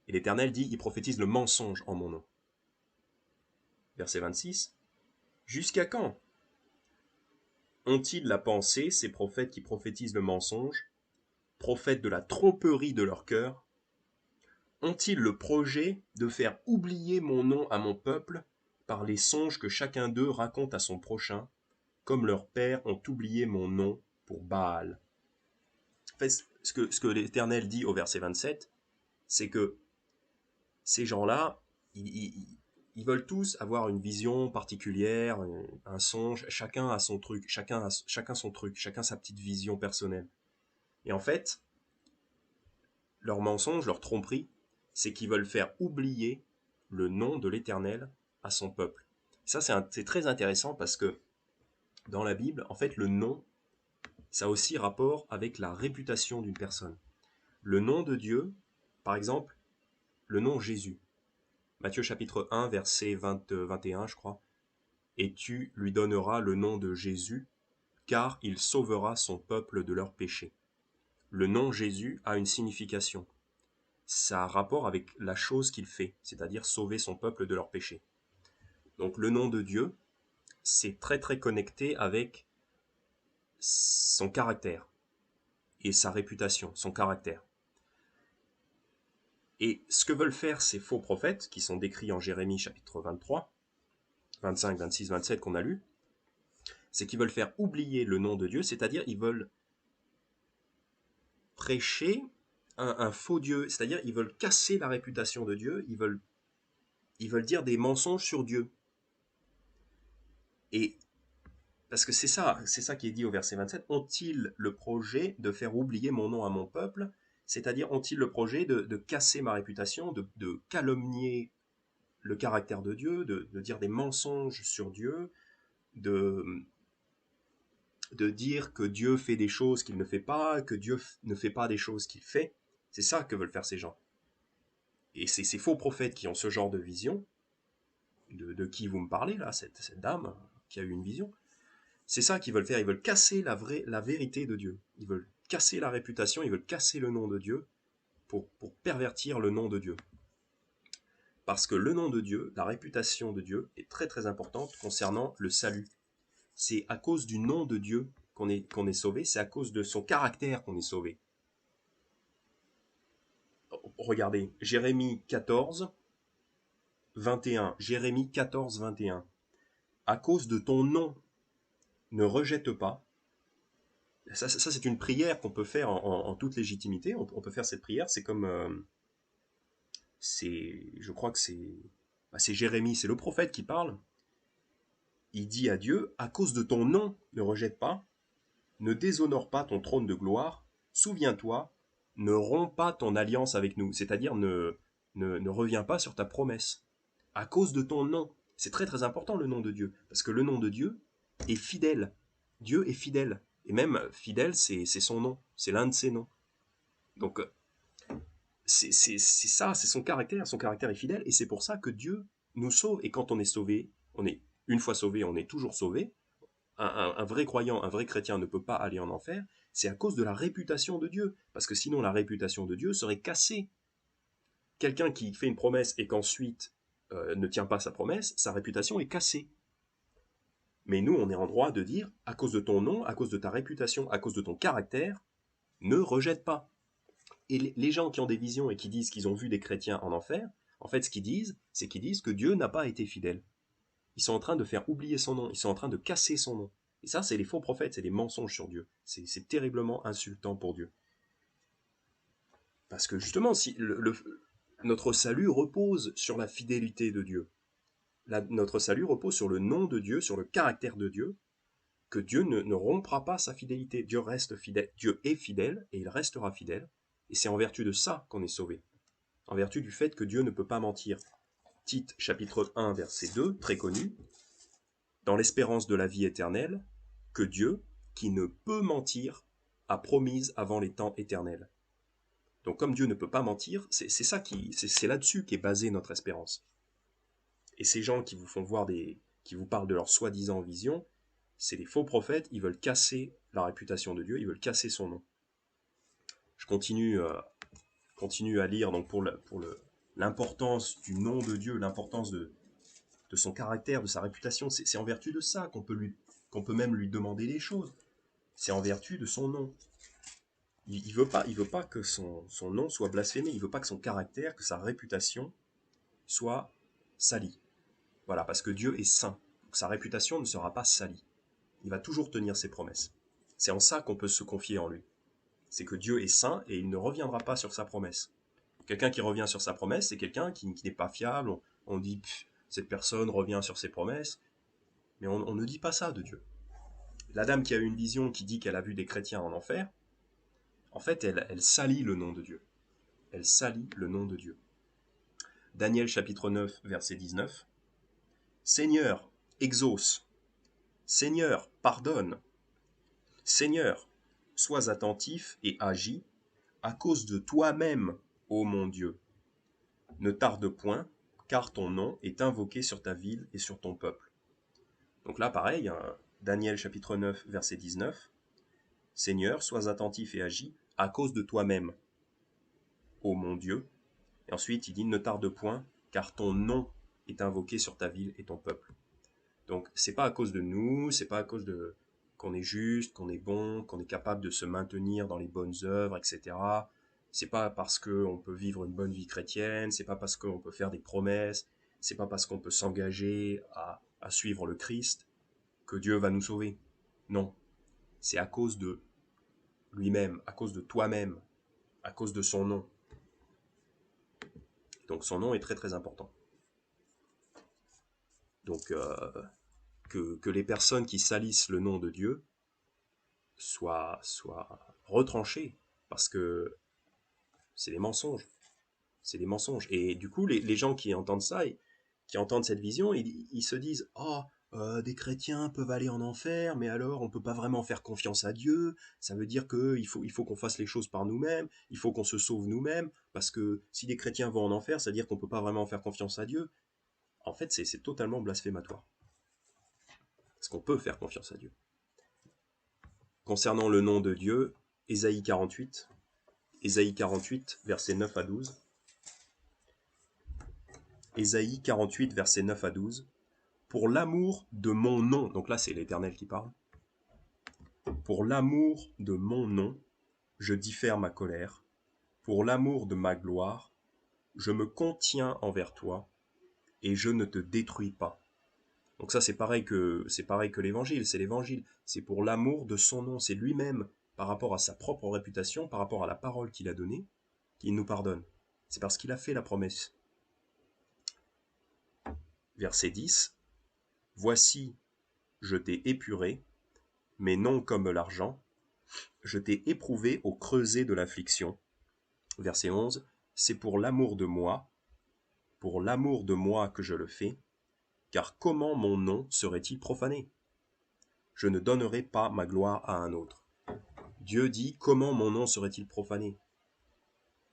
Et l'Éternel dit « Ils prophétisent le mensonge en mon nom ». Verset 26. « Jusqu'à quand ont-ils la pensée, ces prophètes qui prophétisent le mensonge, prophètes de la tromperie de leur cœur, ont-ils le projet de faire oublier mon nom à mon peuple par les songes que chacun d'eux raconte à son prochain, comme leurs pères ont oublié mon nom, pour Baal. En fait, ce que l'Éternel dit au verset 27, c'est que ces gens-là, ils veulent tous avoir une vision particulière, un songe, chacun a son truc, chacun son truc, chacun sa petite vision personnelle. Et en fait, leur mensonge, leur tromperie, c'est qu'ils veulent faire oublier le nom de l'Éternel à son peuple. Ça, c'est très intéressant parce que dans la Bible, en fait, le nom, ça a aussi rapport avec la réputation d'une personne. Le nom de Dieu, par exemple, le nom Jésus. Matthieu chapitre 1, verset 21, je crois. Et tu lui donneras le nom de Jésus, car il sauvera son peuple de leurs péchés. Le nom Jésus a une signification. Ça a rapport avec la chose qu'il fait, c'est-à-dire sauver son peuple de leurs péchés. Donc le nom de Dieu, c'est très très connecté avec son caractère et sa réputation, son caractère. Et ce que veulent faire ces faux prophètes, qui sont décrits en Jérémie chapitre 23, 25, 26, 27 qu'on a lu, c'est qu'ils veulent faire oublier le nom de Dieu, c'est-à-dire ils veulent prêcher un faux Dieu, c'est-à-dire ils veulent casser la réputation de Dieu, ils veulent dire des mensonges sur Dieu. Et parce que c'est ça qui est dit au verset 27, ont-ils le projet de faire oublier mon nom à mon peuple, c'est-à-dire ont-ils le projet de casser ma réputation, de calomnier le caractère de Dieu, de dire des mensonges sur Dieu, de, de dire que Dieu fait des choses qu'il ne fait pas, que Dieu ne fait pas des choses qu'il fait. C'est ça que veulent faire ces gens. Et c'est ces faux prophètes qui ont ce genre de vision, de qui vous me parlez là, cette dame qui a eu une vision. C'est ça qu'ils veulent faire, ils veulent casser la vérité de Dieu. Ils veulent casser la réputation, ils veulent casser le nom de Dieu pour pervertir le nom de Dieu. Parce que le nom de Dieu, la réputation de Dieu est très très importante concernant le salut. C'est à cause du nom de Dieu qu'on est sauvé, c'est à cause de son caractère qu'on est sauvé. Regardez, Jérémie 14, 21. Jérémie 14, 21. À cause de ton nom, ne rejette pas. Ça c'est une prière qu'on peut faire en toute légitimité. On peut faire cette prière. C'est comme, je crois que c'est Jérémie, c'est le prophète qui parle. Il dit à Dieu, à cause de ton nom, ne rejette pas, ne déshonore pas ton trône de gloire, souviens-toi, ne romps pas ton alliance avec nous, c'est-à-dire ne reviens pas sur ta promesse. À cause de ton nom. C'est très très important le nom de Dieu, parce que le nom de Dieu est fidèle. Dieu est fidèle. Et même fidèle, c'est son nom, c'est l'un de ses noms. Donc c'est ça, c'est son caractère est fidèle, et c'est pour ça que Dieu nous sauve. Et quand on est sauvé, une fois sauvé, on est toujours sauvé. Un vrai croyant, un vrai chrétien ne peut pas aller en enfer, c'est à cause de la réputation de Dieu. Parce que sinon, la réputation de Dieu serait cassée. Quelqu'un qui fait une promesse et qu'ensuite ne tient pas sa promesse, sa réputation est cassée. Mais nous, on est en droit de dire, à cause de ton nom, à cause de ta réputation, à cause de ton caractère, ne rejette pas. Et les gens qui ont des visions et qui disent qu'ils ont vu des chrétiens en enfer, en fait, ce qu'ils disent, c'est qu'ils disent que Dieu n'a pas été fidèle. Ils sont en train de faire oublier son nom, ils sont en train de casser son nom. Et ça, c'est les faux prophètes, c'est des mensonges sur Dieu. C'est terriblement insultant pour Dieu. Parce que justement, si notre salut repose sur la fidélité de Dieu. Notre salut repose sur le nom de Dieu, sur le caractère de Dieu, que Dieu ne rompra pas sa fidélité. Dieu reste fidèle. Dieu est fidèle et il restera fidèle. Et c'est en vertu de ça qu'on est sauvé. En vertu du fait que Dieu ne peut pas mentir. Tite chapitre 1 verset 2, très connu. Dans l'espérance de la vie éternelle, que Dieu, qui ne peut mentir, a promise avant les temps éternels. Donc comme Dieu ne peut pas mentir, c'est là-dessus qu'est basée notre espérance. Et ces gens qui vous font voir qui vous parlent de leur soi-disant vision, c'est des faux prophètes, ils veulent casser la réputation de Dieu, ils veulent casser son nom. Je continue à lire donc pour l'importance du nom de Dieu, l'importance de son caractère, de sa réputation. C'est en vertu de ça qu'on peut même lui demander des choses. C'est en vertu de son nom. Il veut pas que son nom soit blasphémé, il veut pas que son caractère, que sa réputation soit salie. Voilà, parce que Dieu est saint. Donc sa réputation ne sera pas salie. Il va toujours tenir ses promesses. C'est en ça qu'on peut se confier en lui. C'est que Dieu est saint et il ne reviendra pas sur sa promesse. Quelqu'un qui revient sur sa promesse, c'est quelqu'un qui n'est pas fiable. On dit, cette personne revient sur ses promesses. Mais on ne dit pas ça de Dieu. La dame qui a eu une vision qui dit qu'elle a vu des chrétiens en enfer, en fait, elle salit le nom de Dieu. Elle salit le nom de Dieu. Daniel chapitre 9, verset 19. Seigneur, exauce. Seigneur, pardonne. Seigneur, sois attentif et agis à cause de toi-même, ô mon Dieu. Ne tarde point, car ton nom est invoqué sur ta ville et sur ton peuple. Donc là, pareil, Daniel chapitre 9, verset 19. Seigneur, sois attentif et agis à cause de toi-même, ô mon Dieu. Et ensuite, il dit, ne tarde point, car ton nom est invoqué sur ta ville et ton peuple. Donc, c'est pas à cause de nous, c'est pas à cause de qu'on est juste, qu'on est bon, qu'on est capable de se maintenir dans les bonnes œuvres, etc. C'est pas parce qu'on peut vivre une bonne vie chrétienne, c'est pas parce qu'on peut faire des promesses, c'est pas parce qu'on peut s'engager à suivre le Christ que Dieu va nous sauver. Non, c'est à cause de lui-même, à cause de toi-même, à cause de son nom. Donc son nom est très très important. Donc que les personnes qui salissent le nom de Dieu soient retranchées, parce que c'est des mensonges. C'est des mensonges. Et du coup, les gens qui entendent ça, qui entendent cette vision, ils se disent « Oh, des chrétiens peuvent aller en enfer, mais alors on ne peut pas vraiment faire confiance à Dieu. Ça veut dire qu'il faut qu'on fasse les choses par nous-mêmes, il faut qu'on se sauve nous-mêmes, parce que si des chrétiens vont en enfer, ça veut dire qu'on ne peut pas vraiment faire confiance à Dieu. » En fait, c'est totalement blasphématoire. Parce qu'on peut faire confiance à Dieu. Concernant le nom de Dieu, Ésaïe 48, versets 9 à 12. Ésaïe 48, versets 9 à 12. Pour l'amour de mon nom, donc là c'est l'Éternel qui parle, pour l'amour de mon nom, je diffère ma colère, pour l'amour de ma gloire, je me contiens envers toi, et je ne te détruis pas. Donc ça c'est pareil que l'évangile, c'est pour l'amour de son nom, c'est lui-même par rapport à sa propre réputation, par rapport à la parole qu'il a donnée, qu'il nous pardonne. C'est parce qu'il a fait la promesse. Verset 10. Voici, je t'ai épuré, mais non comme l'argent, je t'ai éprouvé au creuset de l'affliction. Verset 11. C'est pour l'amour de moi que je le fais, car comment mon nom serait-il profané? Je ne donnerai pas ma gloire à un autre. Dieu dit, comment mon nom serait-il profané?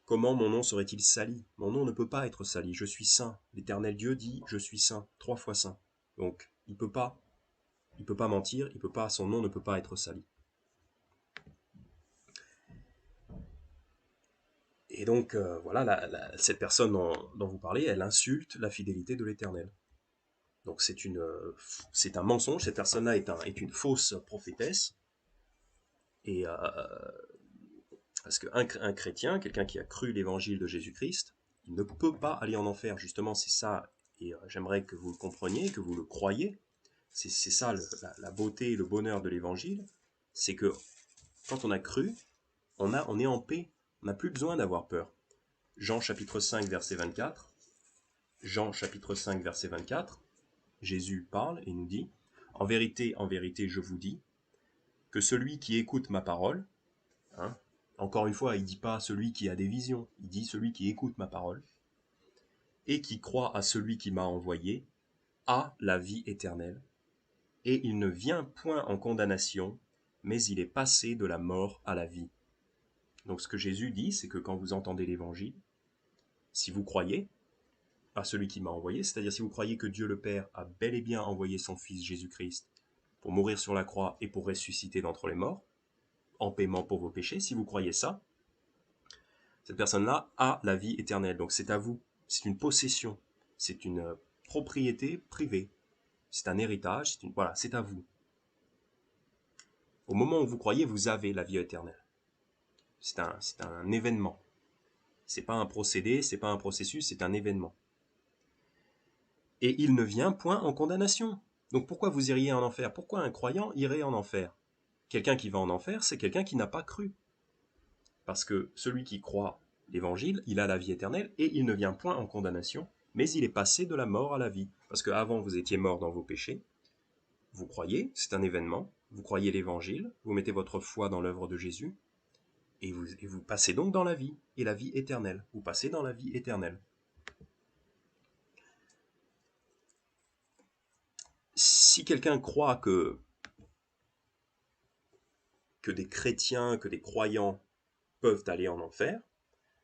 Comment mon nom serait-il sali? Mon nom ne peut pas être sali, je suis saint. L'Éternel Dieu dit, je suis saint, 3 fois saint. Donc, il peut pas mentir, son nom ne peut pas être sali. Et donc, voilà, cette personne dont vous parlez, elle insulte la fidélité de l'Éternel. Donc c'est un mensonge, cette personne-là est une fausse prophétesse. Et parce qu'un chrétien, quelqu'un qui a cru l'évangile de Jésus-Christ, il ne peut pas aller en enfer. Justement, c'est ça, et j'aimerais que vous le compreniez, que vous le croyiez. C'est ça la beauté et le bonheur de l'évangile, c'est que quand on a cru, on est en paix, on n'a plus besoin d'avoir peur. Jean chapitre 5, verset 24. Jean chapitre 5, verset 24. Jésus parle et nous dit, en vérité, je vous dis, que celui qui écoute ma parole, hein, encore une fois, il ne dit pas celui qui a des visions, il dit celui qui écoute ma parole, et qui croit à celui qui m'a envoyé, a la vie éternelle, et il ne vient point en condamnation, mais il est passé de la mort à la vie. Donc ce que Jésus dit, c'est que quand vous entendez l'évangile, si vous croyez à celui qui m'a envoyé, c'est-à-dire si vous croyez que Dieu le Père a bel et bien envoyé son Fils Jésus-Christ pour mourir sur la croix et pour ressusciter d'entre les morts, en paiement pour vos péchés, si vous croyez ça, cette personne-là a la vie éternelle. Donc c'est à vous, c'est une possession, c'est une propriété privée, c'est un héritage, voilà, c'est à vous. Au moment où vous croyez, vous avez la vie éternelle. C'est un événement. C'est pas un procédé, c'est pas un processus, c'est un événement. Et il ne vient point en condamnation. Donc pourquoi vous iriez en enfer? Pourquoi un croyant irait en enfer? Quelqu'un qui va en enfer, c'est quelqu'un qui n'a pas cru. Parce que celui qui croit l'évangile, il a la vie éternelle et il ne vient point en condamnation, mais il est passé de la mort à la vie. Parce qu'avant, vous étiez mort dans vos péchés, vous croyez, c'est un événement, vous croyez l'évangile, vous mettez votre foi dans l'œuvre de Jésus, et vous passez donc dans la vie, et la vie éternelle. Vous passez dans la vie éternelle. Si quelqu'un croit que des chrétiens, que des croyants peuvent aller en enfer,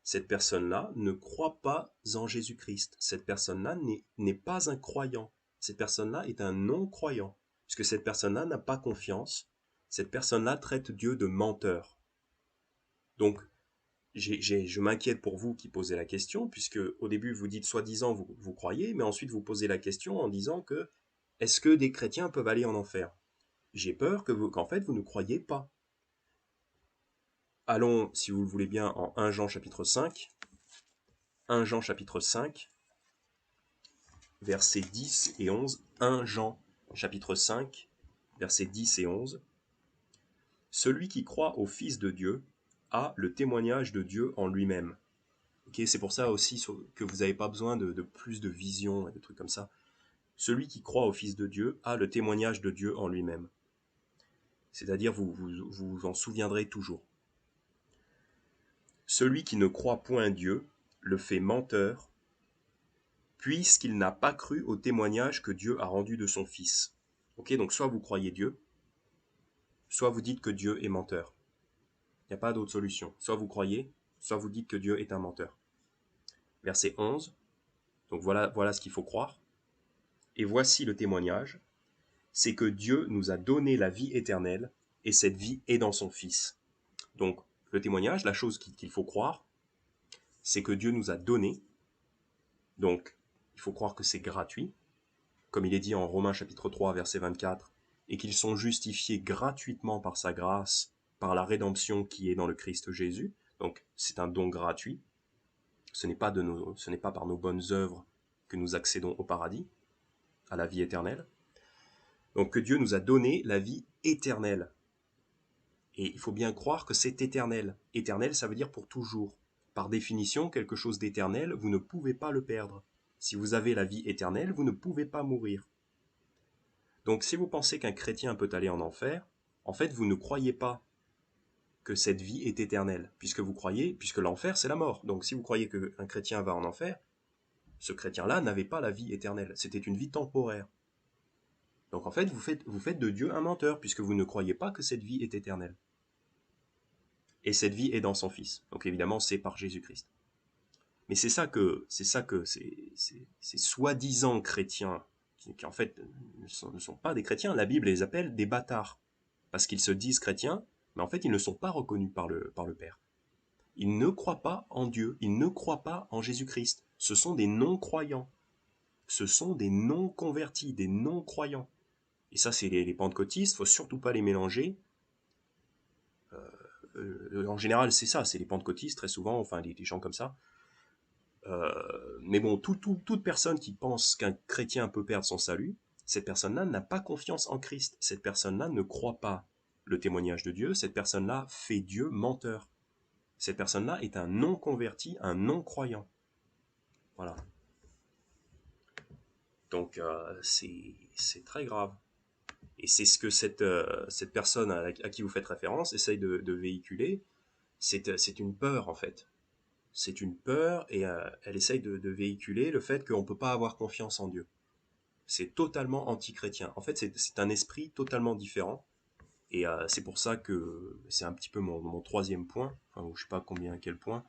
cette personne-là ne croit pas en Jésus-Christ. Cette personne-là n'est pas un croyant. Cette personne-là est un non-croyant, puisque cette personne-là n'a pas confiance. Cette personne-là traite Dieu de menteur. Donc, je m'inquiète pour vous qui posez la question, puisque au début vous dites soi-disant vous croyez, mais ensuite vous posez la question en disant que est-ce que des chrétiens peuvent aller en enfer? J'ai peur qu'en fait vous ne croyez pas. Allons, si vous le voulez bien, en 1 Jean chapitre 5. 1 Jean chapitre 5, versets 10 et 11. 1 Jean chapitre 5, versets 10 et 11. Celui qui croit au Fils de Dieu a le témoignage de Dieu en lui-même. Okay, c'est pour ça aussi que vous n'avez pas besoin de plus de vision et de trucs comme ça. Celui qui croit au Fils de Dieu a le témoignage de Dieu en lui-même. C'est-à-dire, vous en souviendrez toujours. Celui qui ne croit point Dieu le fait menteur, puisqu'il n'a pas cru au témoignage que Dieu a rendu de son Fils. Ok, donc soit vous croyez Dieu, soit vous dites que Dieu est menteur. Il n'y a pas d'autre solution. Soit vous croyez, soit vous dites que Dieu est un menteur. Verset 11. Donc voilà ce qu'il faut croire. Et voici le témoignage, c'est que Dieu nous a donné la vie éternelle, et cette vie est dans son Fils. Donc le témoignage, la chose qu'il faut croire, c'est que Dieu nous a donné, donc il faut croire que c'est gratuit, comme il est dit en Romains chapitre 3, verset 24, et qu'ils sont justifiés gratuitement par sa grâce, par la rédemption qui est dans le Christ Jésus. Donc c'est un don gratuit. Ce n'est pas par nos bonnes œuvres que nous accédons au paradis, à la vie éternelle. Donc que Dieu nous a donné la vie éternelle. Et il faut bien croire que c'est éternel. Éternel, ça veut dire pour toujours. Par définition, quelque chose d'éternel, vous ne pouvez pas le perdre. Si vous avez la vie éternelle, vous ne pouvez pas mourir. Donc si vous pensez qu'un chrétien peut aller en enfer, en fait vous ne croyez pas que cette vie est éternelle, puisque l'enfer c'est la mort. Donc si vous croyez qu'un chrétien va en enfer, ce chrétien-là n'avait pas la vie éternelle, c'était une vie temporaire. Donc en fait vous faites de Dieu un menteur, puisque vous ne croyez pas que cette vie est éternelle. Et cette vie est dans son Fils. Donc évidemment c'est par Jésus-Christ. Mais c'est ça que ces soi-disant chrétiens, qui en fait ne sont pas des chrétiens, la Bible les appelle des bâtards. Parce qu'ils se disent chrétiens, mais en fait ils ne sont pas reconnus par le Père. Ils ne croient pas en Dieu, ils ne croient pas en Jésus-Christ. Ce sont des non-croyants. Ce sont des non-convertis, des non-croyants. Et ça, c'est les pentecôtistes, il ne faut surtout pas les mélanger. En général, c'est ça, c'est les pentecôtistes, très souvent, enfin des gens comme ça. Mais bon, toute personne qui pense qu'un chrétien peut perdre son salut, cette personne-là n'a pas confiance en Christ. Cette personne-là ne croit pas le témoignage de Dieu. Cette personne-là fait Dieu menteur. Cette personne-là est un non-converti, un non-croyant. Voilà. Donc, c'est très grave. Et c'est ce que cette personne à qui vous faites référence essaye de véhiculer. C'est une peur, en fait. C'est une peur et elle essaye de véhiculer le fait qu'on ne peut pas avoir confiance en Dieu. C'est totalement anti-chrétien. En fait, c'est un esprit totalement différent. Et c'est pour ça que c'est un petit peu mon troisième point. Enfin, je ne sais pas quel point.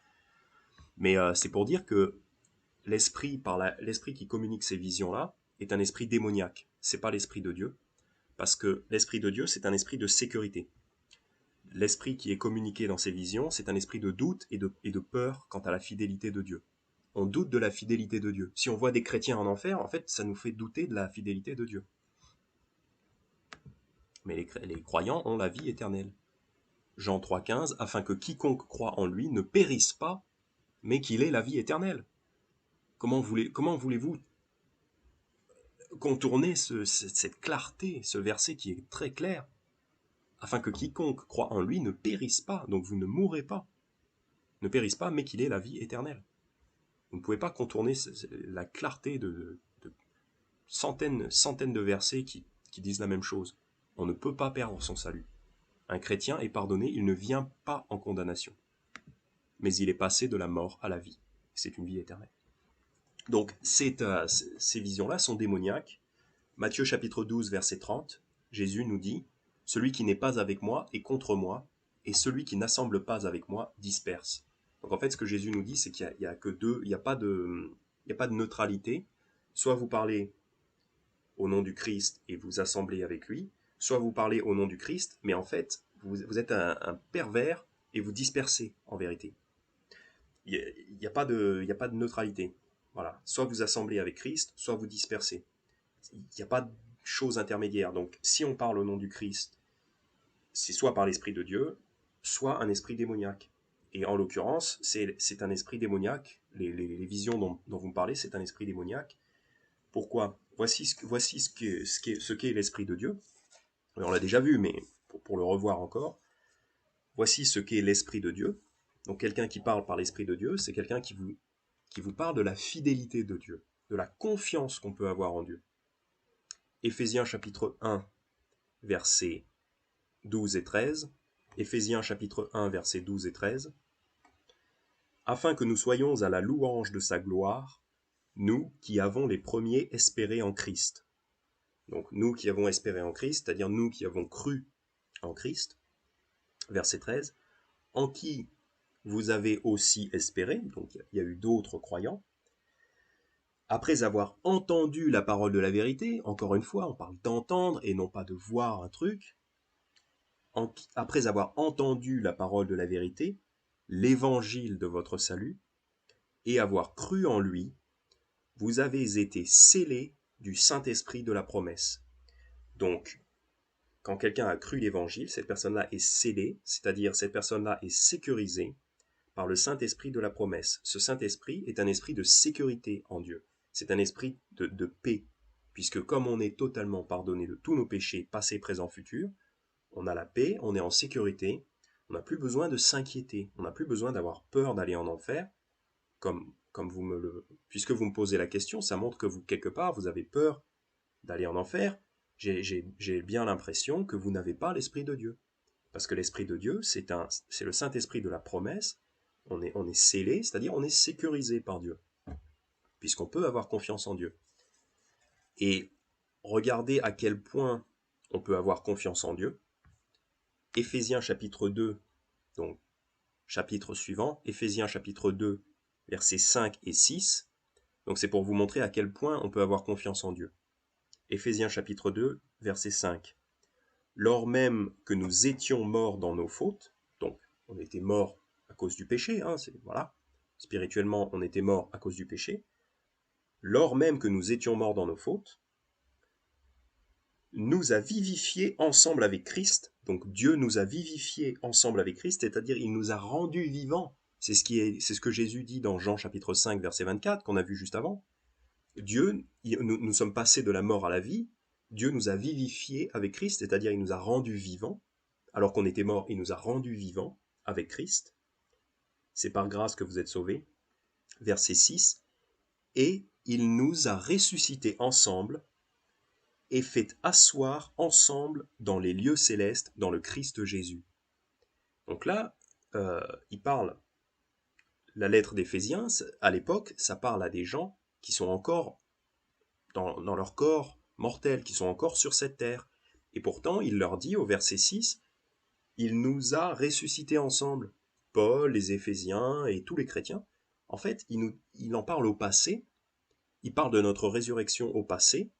Mais c'est pour dire que l'esprit qui communique ces visions-là est un esprit démoniaque. C'est pas l'esprit de Dieu. Parce que l'esprit de Dieu, c'est un esprit de sécurité. L'esprit qui est communiqué dans ces visions, c'est un esprit de doute et de peur quant à la fidélité de Dieu. On doute de la fidélité de Dieu. Si on voit des chrétiens en enfer, en fait, ça nous fait douter de la fidélité de Dieu. Mais les croyants ont la vie éternelle. Jean 3,15, afin que quiconque croit en lui ne périsse pas, mais qu'il ait la vie éternelle. Comment voulez-vous contourner cette clarté, ce verset qui est très clair? afin que quiconque croit en lui ne périsse pas, donc vous ne mourrez pas, ne périsse pas, mais qu'il ait la vie éternelle. Vous ne pouvez pas contourner la clarté de centaines de versets qui disent la même chose. On ne peut pas perdre son salut. Un chrétien est pardonné, il ne vient pas en condamnation, mais il est passé de la mort à la vie. C'est une vie éternelle. Donc ces visions-là sont démoniaques. Matthieu chapitre 12, verset 30, Jésus nous dit « Celui qui n'est pas avec moi est contre moi, et celui qui n'assemble pas avec moi disperse. » Donc en fait, ce que Jésus nous dit, c'est qu'il y a que deux, il n'y a pas de neutralité. Soit vous parlez au nom du Christ et vous assemblez avec lui, soit vous parlez au nom du Christ, mais en fait, vous êtes un pervers et vous dispersez en vérité. Il n'y a pas de neutralité. Voilà. Soit vous assemblez avec Christ, soit vous dispersez. Il n'y a pas de chose intermédiaire. Donc, si on parle au nom du Christ, c'est soit par l'Esprit de Dieu, soit un esprit démoniaque. Et en l'occurrence, c'est un esprit démoniaque. Les visions dont vous me parlez, c'est un esprit démoniaque. Pourquoi? Voici ce qu'est l'Esprit de Dieu. On l'a déjà vu, mais pour le revoir encore. Voici ce qu'est l'Esprit de Dieu. Donc quelqu'un qui parle par l'Esprit de Dieu, c'est quelqu'un qui vous parle de la fidélité de Dieu, de la confiance qu'on peut avoir en Dieu. Éphésiens chapitre 1, versets 12 et 13. Éphésiens chapitre 1, versets 12 et 13. Afin que nous soyons à la louange de sa gloire, nous qui avons les premiers espéré en Christ. Donc nous qui avons espéré en Christ, c'est-à-dire nous qui avons cru en Christ. Verset 13. En qui vous avez aussi espéré, donc il y a eu d'autres croyants, après avoir entendu la parole de la vérité, encore une fois, on parle d'entendre et non pas de voir un truc, après avoir entendu la parole de la vérité, l'évangile de votre salut, et avoir cru en lui, vous avez été scellés du Saint-Esprit de la promesse. Donc, quand quelqu'un a cru l'évangile, cette personne-là est scellée, c'est-à-dire cette personne-là est sécurisée par le Saint-Esprit de la promesse. Ce Saint-Esprit est un esprit de sécurité en Dieu. C'est un esprit de paix, puisque comme on est totalement pardonné de tous nos péchés, passés, présents, futurs, on a la paix, on est en sécurité, on n'a plus besoin de s'inquiéter, on n'a plus besoin d'avoir peur d'aller en enfer, puisque vous me posez la question, ça montre que vous, quelque part, vous avez peur d'aller en enfer. J'ai bien l'impression que vous n'avez pas l'Esprit de Dieu. Parce que l'Esprit de Dieu, c'est le Saint-Esprit de la promesse. On est scellé, c'est-à-dire on est sécurisé par Dieu, puisqu'on peut avoir confiance en Dieu. Et regardez à quel point on peut avoir confiance en Dieu. Éphésiens chapitre 2, donc chapitre suivant, Éphésiens chapitre 2, versets 5 et 6. Donc c'est pour vous montrer à quel point on peut avoir confiance en Dieu. Éphésiens chapitre 2, verset 5. Lors même que nous étions morts dans nos fautes, donc on était morts à cause du péché, voilà, spirituellement on était morts à cause du péché, lors même que nous étions morts dans nos fautes, nous a vivifiés ensemble avec Christ. Donc Dieu nous a vivifiés ensemble avec Christ, c'est-à-dire il nous a rendus vivants. C'est ce que Jésus dit dans Jean chapitre 5, verset 24, qu'on a vu juste avant. Nous sommes passés de la mort à la vie. Dieu nous a vivifiés avec Christ, c'est-à-dire il nous a rendus vivants. Alors qu'on était morts, il nous a rendus vivants avec Christ. C'est par grâce que vous êtes sauvés. Verset 6. Et il nous a ressuscités ensemble et fait asseoir ensemble dans les lieux célestes, dans le Christ Jésus. Donc là, il parle, la lettre d'Éphésiens, à l'époque, ça parle à des gens qui sont encore dans leur corps mortel, qui sont encore sur cette terre. Et pourtant, il leur dit au verset 6, il nous a ressuscités ensemble. Paul, les Éphésiens et tous les chrétiens, en fait, il en parle au passé, il parle de notre résurrection au passé,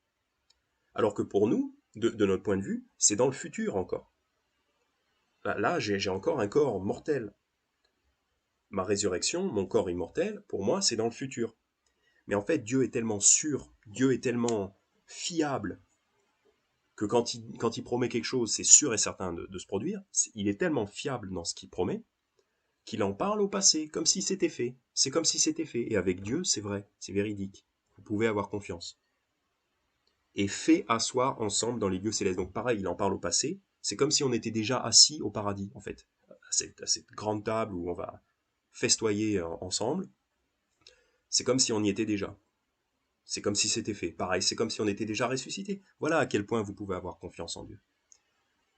alors que pour nous, de notre point de vue, c'est dans le futur encore. Là, j'ai encore un corps mortel. Ma résurrection, mon corps immortel, pour moi, c'est dans le futur. Mais en fait, Dieu est tellement sûr, Dieu est tellement fiable, que quand il promet quelque chose, c'est sûr et certain de se produire. Il est tellement fiable dans ce qu'il promet, qu'il en parle au passé, comme si c'était fait. C'est comme si c'était fait. Et avec Dieu, c'est vrai, c'est véridique. Vous pouvez avoir confiance. Et fait asseoir ensemble dans les lieux célestes. Donc pareil, il en parle au passé, C'est comme si on était déjà assis au paradis, en fait, à cette grande table où on va festoyer ensemble. C'est comme si on y était déjà. C'est comme si c'était fait. Pareil, c'est comme si on était déjà ressuscité. Voilà à quel point vous pouvez avoir confiance en Dieu.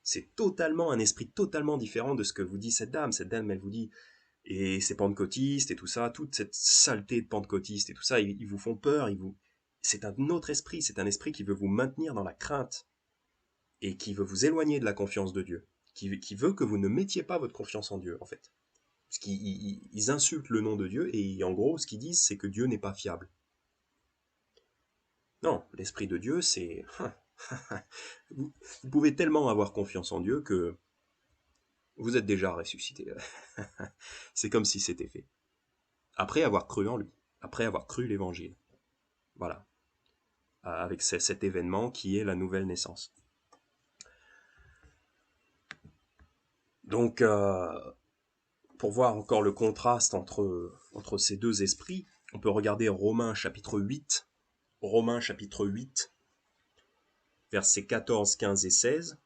C'est totalement un esprit totalement différent de ce que vous dit cette dame. Cette dame, elle vous dit, et c'est pentecôtiste et tout ça, toute cette saleté de pentecôtiste et tout ça, ils vous font peur, c'est un autre esprit, c'est un esprit qui veut vous maintenir dans la crainte et qui veut vous éloigner de la confiance de Dieu, qui veut que vous ne mettiez pas votre confiance en Dieu, en fait. Parce qu'ils insultent le nom de Dieu et en gros, ce qu'ils disent, c'est que Dieu n'est pas fiable. Non, l'esprit de Dieu, c'est... vous pouvez tellement avoir confiance en Dieu que vous êtes déjà ressuscité. C'est comme si c'était fait. Après avoir cru en lui, après avoir cru l'évangile. Voilà. Avec cet événement qui est la nouvelle naissance. Donc, pour voir encore le contraste entre ces deux esprits, on peut regarder Romains chapitre 8, versets 14, 15 et 16,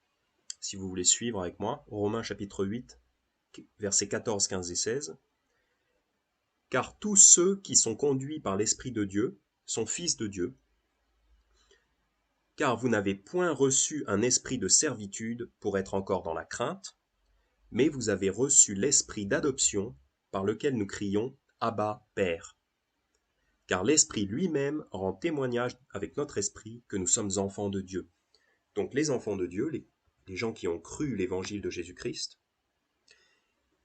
si vous voulez suivre avec moi. Romains chapitre 8, versets 14, 15 et 16. Car tous ceux qui sont conduits par l'Esprit de Dieu sont fils de Dieu. Car vous n'avez point reçu un esprit de servitude pour être encore dans la crainte, mais vous avez reçu l'esprit d'adoption par lequel nous crions « Abba, Père ». Car l'Esprit lui-même rend témoignage avec notre esprit que nous sommes enfants de Dieu. Donc les enfants de Dieu, les gens qui ont cru l'évangile de Jésus-Christ,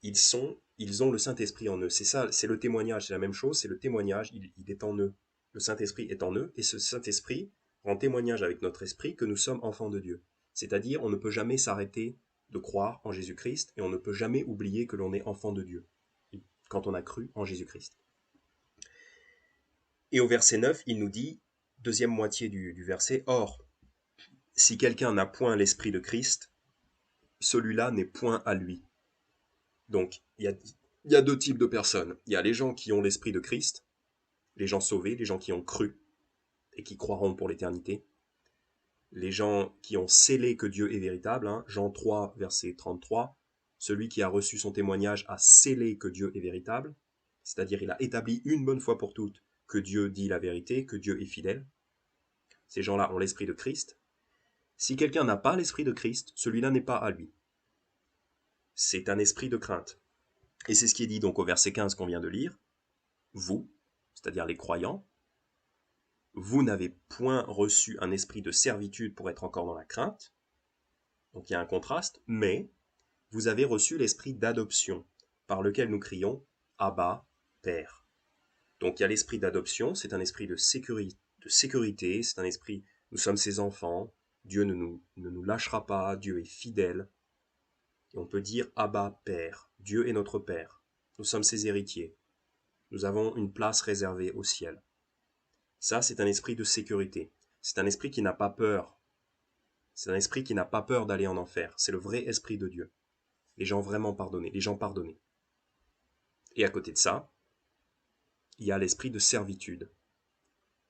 ils ont le Saint-Esprit en eux. C'est ça, c'est le témoignage, c'est la même chose, c'est le témoignage, il est en eux. Le Saint-Esprit est en eux, et ce Saint-Esprit rend témoignage avec notre esprit que nous sommes enfants de Dieu. C'est-à-dire, on ne peut jamais s'arrêter de croire en Jésus-Christ, et on ne peut jamais oublier que l'on est enfant de Dieu, quand on a cru en Jésus-Christ. Et au verset 9, il nous dit, deuxième moitié du verset, « Or, si quelqu'un n'a point l'Esprit de Christ, celui-là n'est point à lui. » Donc, il y a deux types de personnes. Il y a les gens qui ont l'Esprit de Christ, les gens sauvés, les gens qui ont cru et qui croiront pour l'éternité, les gens qui ont scellé que Dieu est véritable, hein, Jean 3, verset 33, celui qui a reçu son témoignage a scellé que Dieu est véritable, c'est-à-dire il a établi une bonne fois pour toutes que Dieu dit la vérité, que Dieu est fidèle. Ces gens-là ont l'Esprit de Christ. Si quelqu'un n'a pas l'Esprit de Christ, celui-là n'est pas à lui. C'est un esprit de crainte. Et c'est ce qui est dit donc au verset 15 qu'on vient de lire. Vous, c'est-à-dire les croyants, vous n'avez point reçu un esprit de servitude pour être encore dans la crainte. Donc il y a un contraste, mais vous avez reçu l'esprit d'adoption, par lequel nous crions « Abba, Père ». Donc il y a l'esprit d'adoption, c'est un esprit de sécurité, c'est un esprit, nous sommes ses enfants, Dieu ne nous lâchera pas, Dieu est fidèle. Et on peut dire Abba, Père, Dieu est notre Père, nous sommes ses héritiers, nous avons une place réservée au ciel. Ça, c'est un esprit de sécurité, c'est un esprit qui n'a pas peur, c'est un esprit qui n'a pas peur d'aller en enfer, c'est le vrai esprit de Dieu. Les gens vraiment pardonnés, les gens pardonnés. Et à côté de ça, il y a l'esprit de servitude,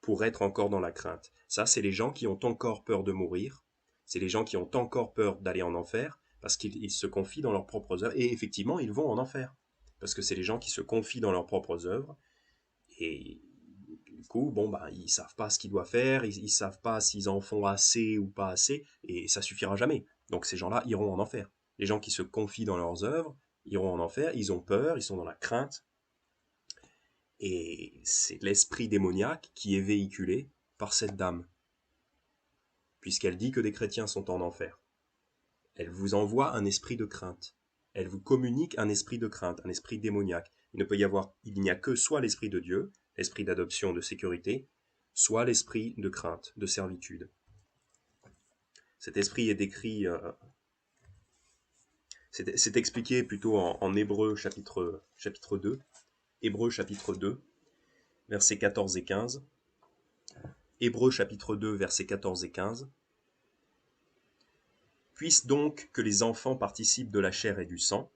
pour être encore dans la crainte. Ça, c'est les gens qui ont encore peur de mourir, c'est les gens qui ont encore peur d'aller en enfer, parce qu'ils se confient dans leurs propres œuvres, et effectivement, ils vont en enfer, parce que c'est les gens qui se confient dans leurs propres œuvres, et du coup, bon, bah, ils savent pas ce qu'ils doivent faire, ils savent pas s'ils en font assez ou pas assez, et ça suffira jamais. Donc ces gens-là iront en enfer. Les gens qui se confient dans leurs œuvres iront en enfer, ils ont peur, ils sont dans la crainte, et c'est l'esprit démoniaque qui est véhiculé par cette dame, puisqu'elle dit que des chrétiens sont en enfer. Elle vous envoie un esprit de crainte. Elle vous communique un esprit de crainte, un esprit démoniaque. Il n'y a que soit l'esprit de Dieu, l'esprit d'adoption, de sécurité, soit l'esprit de crainte, de servitude. Cet esprit est décrit, c'est expliqué plutôt en Hébreux chapitre 2, Hébreux chapitre 2, versets 14 et 15. Hébreux chapitre 2, versets 14 et 15. Puisse donc que les enfants participent de la chair et du sang,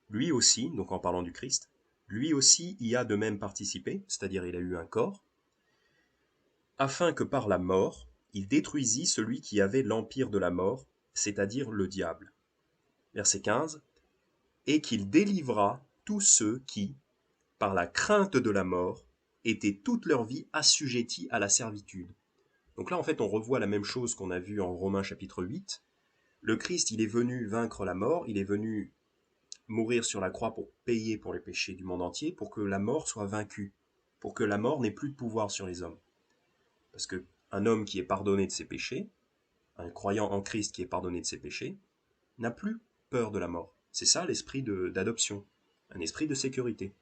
lui aussi, donc en parlant du Christ, lui aussi y a de même participé, c'est-à-dire il a eu un corps, afin que par la mort, il détruisit celui qui avait l'empire de la mort, c'est-à-dire le diable. Verset 15, et qu'il délivra tous ceux qui, par la crainte de la mort, étaient toute leur vie assujettis à la servitude. Donc là, en fait, on revoit la même chose qu'on a vu en Romains chapitre 8. Le Christ, il est venu vaincre la mort, il est venu mourir sur la croix pour payer pour les péchés du monde entier, pour que la mort soit vaincue, pour que la mort n'ait plus de pouvoir sur les hommes. Parce qu'un homme qui est pardonné de ses péchés, un croyant en Christ qui est pardonné de ses péchés, n'a plus peur de la mort. C'est ça l'esprit d'adoption, un esprit de sécurité.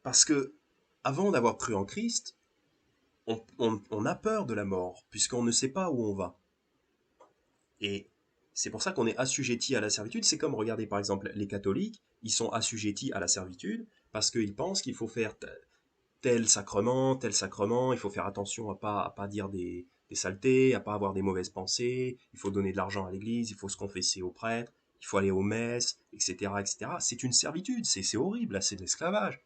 Parce que, avant d'avoir cru en Christ, on a peur de la mort, puisqu'on ne sait pas où on va. Et c'est pour ça qu'on est assujetti à la servitude. C'est comme, regardez par exemple, les catholiques, ils sont assujettis à la servitude parce qu'ils pensent qu'il faut faire tel sacrement, il faut faire attention à pas dire des saletés, à pas avoir des mauvaises pensées, il faut donner de l'argent à l'église, il faut se confesser au prêtre, il faut aller aux messes, etc., etc. C'est une servitude, c'est horrible, là, c'est de l'esclavage.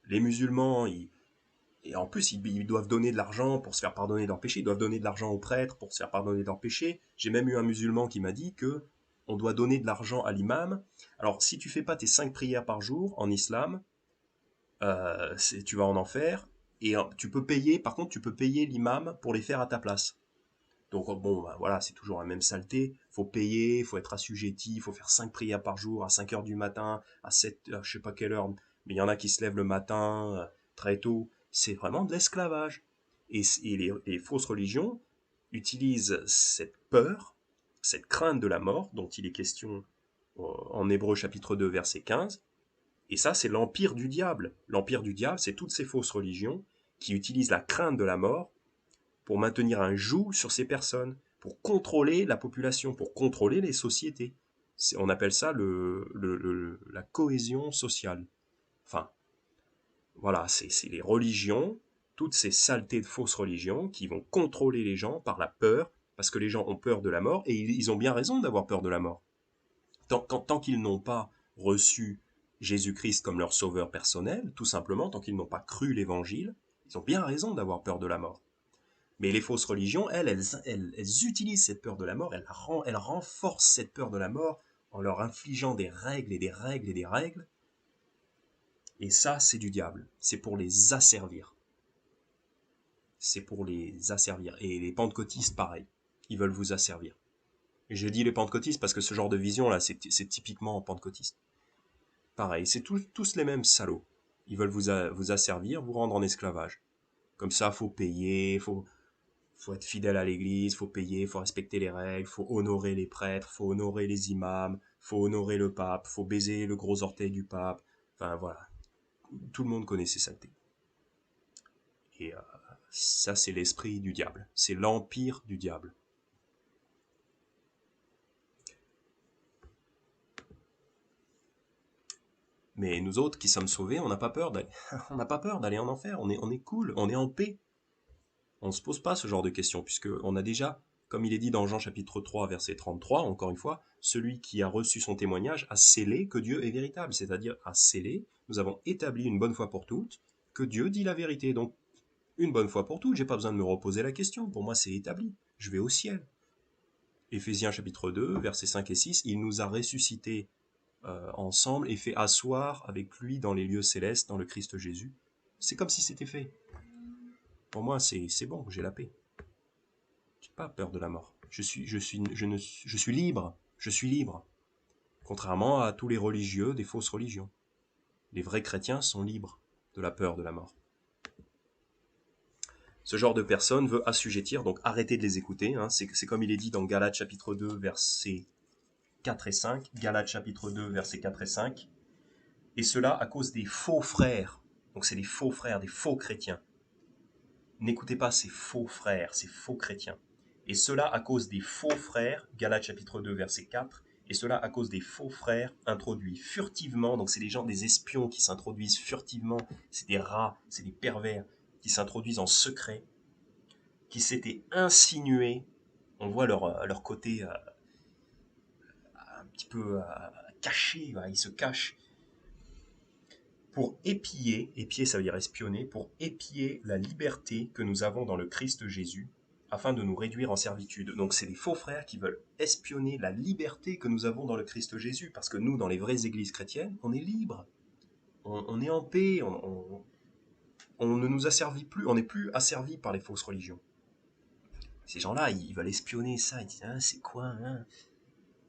Les musulmans, et en plus, ils doivent donner de l'argent pour se faire pardonner leurs péchés. Ils doivent donner de l'argent aux prêtres pour se faire pardonner leurs péchés. J'ai même eu un musulman qui m'a dit que on doit donner de l'argent à l'imam. Alors, si tu fais pas tes 5 prières par jour en islam, tu vas en enfer. Et tu peux payer, par contre, tu peux payer l'imam pour les faire à ta place. Donc bon, bah, voilà, c'est toujours la même saleté. Faut payer, faut être assujetti, faut faire 5 prières par jour à 5 heures du matin, à 7, je sais pas quelle heure. Mais il y en a qui se lèvent le matin très tôt. C'est vraiment de l'esclavage. Et les fausses religions utilisent cette peur, cette crainte de la mort dont il est question en Hébreux chapitre 2 verset 15. Et ça, c'est l'empire du diable. L'empire du diable, c'est toutes ces fausses religions qui utilisent la crainte de la mort pour maintenir un joug sur ces personnes, pour contrôler la population, pour contrôler les sociétés. On appelle ça la cohésion sociale. Enfin, voilà, c'est les religions, toutes ces saletés de fausses religions qui vont contrôler les gens par la peur, parce que les gens ont peur de la mort, et ils ont bien raison d'avoir peur de la mort. Tant qu'ils n'ont pas reçu Jésus-Christ comme leur sauveur personnel, tout simplement, tant qu'ils n'ont pas cru l'évangile, ils ont bien raison d'avoir peur de la mort. Mais les fausses religions, elles utilisent cette peur de la mort, elles renforcent cette peur de la mort en leur infligeant des règles et des règles et des règles. Et ça, c'est du diable. C'est pour les asservir. C'est pour les asservir. Et les pentecôtistes, pareil. Ils veulent vous asservir. Et je dis les pentecôtistes parce que ce genre de vision-là, c'est typiquement pentecôtiste. Pareil, c'est tous les mêmes salauds. Ils veulent vous asservir, vous rendre en esclavage. Comme ça, faut payer, faut être fidèle à l'église, faut payer, faut respecter les règles, faut honorer les prêtres, faut honorer les imams, faut honorer le pape, faut baiser le gros orteil du pape. Enfin voilà, tout le monde connaît ces saletés. Et ça, c'est l'esprit du diable, c'est l'empire du diable. Mais nous autres qui sommes sauvés, on n'a pas peur d'aller, on n'a pas peur d'aller en enfer. On est cool, on est en paix. On ne se pose pas ce genre de questions, puisqu'on a déjà, comme il est dit dans Jean chapitre 3, verset 33, encore une fois, celui qui a reçu son témoignage a scellé que Dieu est véritable, c'est-à-dire a scellé, nous avons établi une bonne fois pour toutes, que Dieu dit la vérité. Donc, une bonne fois pour toutes, j'ai pas besoin de me reposer la question, pour moi c'est établi, je vais au ciel. Éphésiens chapitre 2, versets 5 et 6, il nous a ressuscités ensemble et fait asseoir avec lui dans les lieux célestes, dans le Christ Jésus. C'est comme si c'était fait. Pour moi, c'est bon, j'ai la paix. J'ai pas peur de la mort. Je suis libre. Je suis libre. Contrairement à tous les religieux des fausses religions. Les vrais chrétiens sont libres de la peur de la mort. Ce genre de personne veut assujettir, donc arrêtez de les écouter. Hein. C'est comme il est dit dans Galates chapitre 2, versets 4 et 5. Galates chapitre 2, versets 4 et 5. Et cela à cause des faux frères. Donc c'est des faux frères, des faux chrétiens. N'écoutez pas ces faux frères, ces faux chrétiens. Et cela à cause des faux frères, Galates chapitre 2, verset 4, et cela à cause des faux frères introduits furtivement, donc c'est des gens, des espions qui s'introduisent furtivement, c'est des rats, c'est des pervers, qui s'introduisent en secret, qui s'étaient insinués, on voit leur côté un petit peu caché, ils se cachent, pour épier ça veut dire espionner, pour épier la liberté que nous avons dans le Christ Jésus, afin de nous réduire en servitude. Donc c'est des faux frères qui veulent espionner la liberté que nous avons dans le Christ Jésus, parce que nous, dans les vraies églises chrétiennes, on est libre, on est en paix, on ne nous asservit plus, on n'est plus asservi par les fausses religions. Ces gens-là, ils veulent espionner ça, ils disent ah, c'est quoi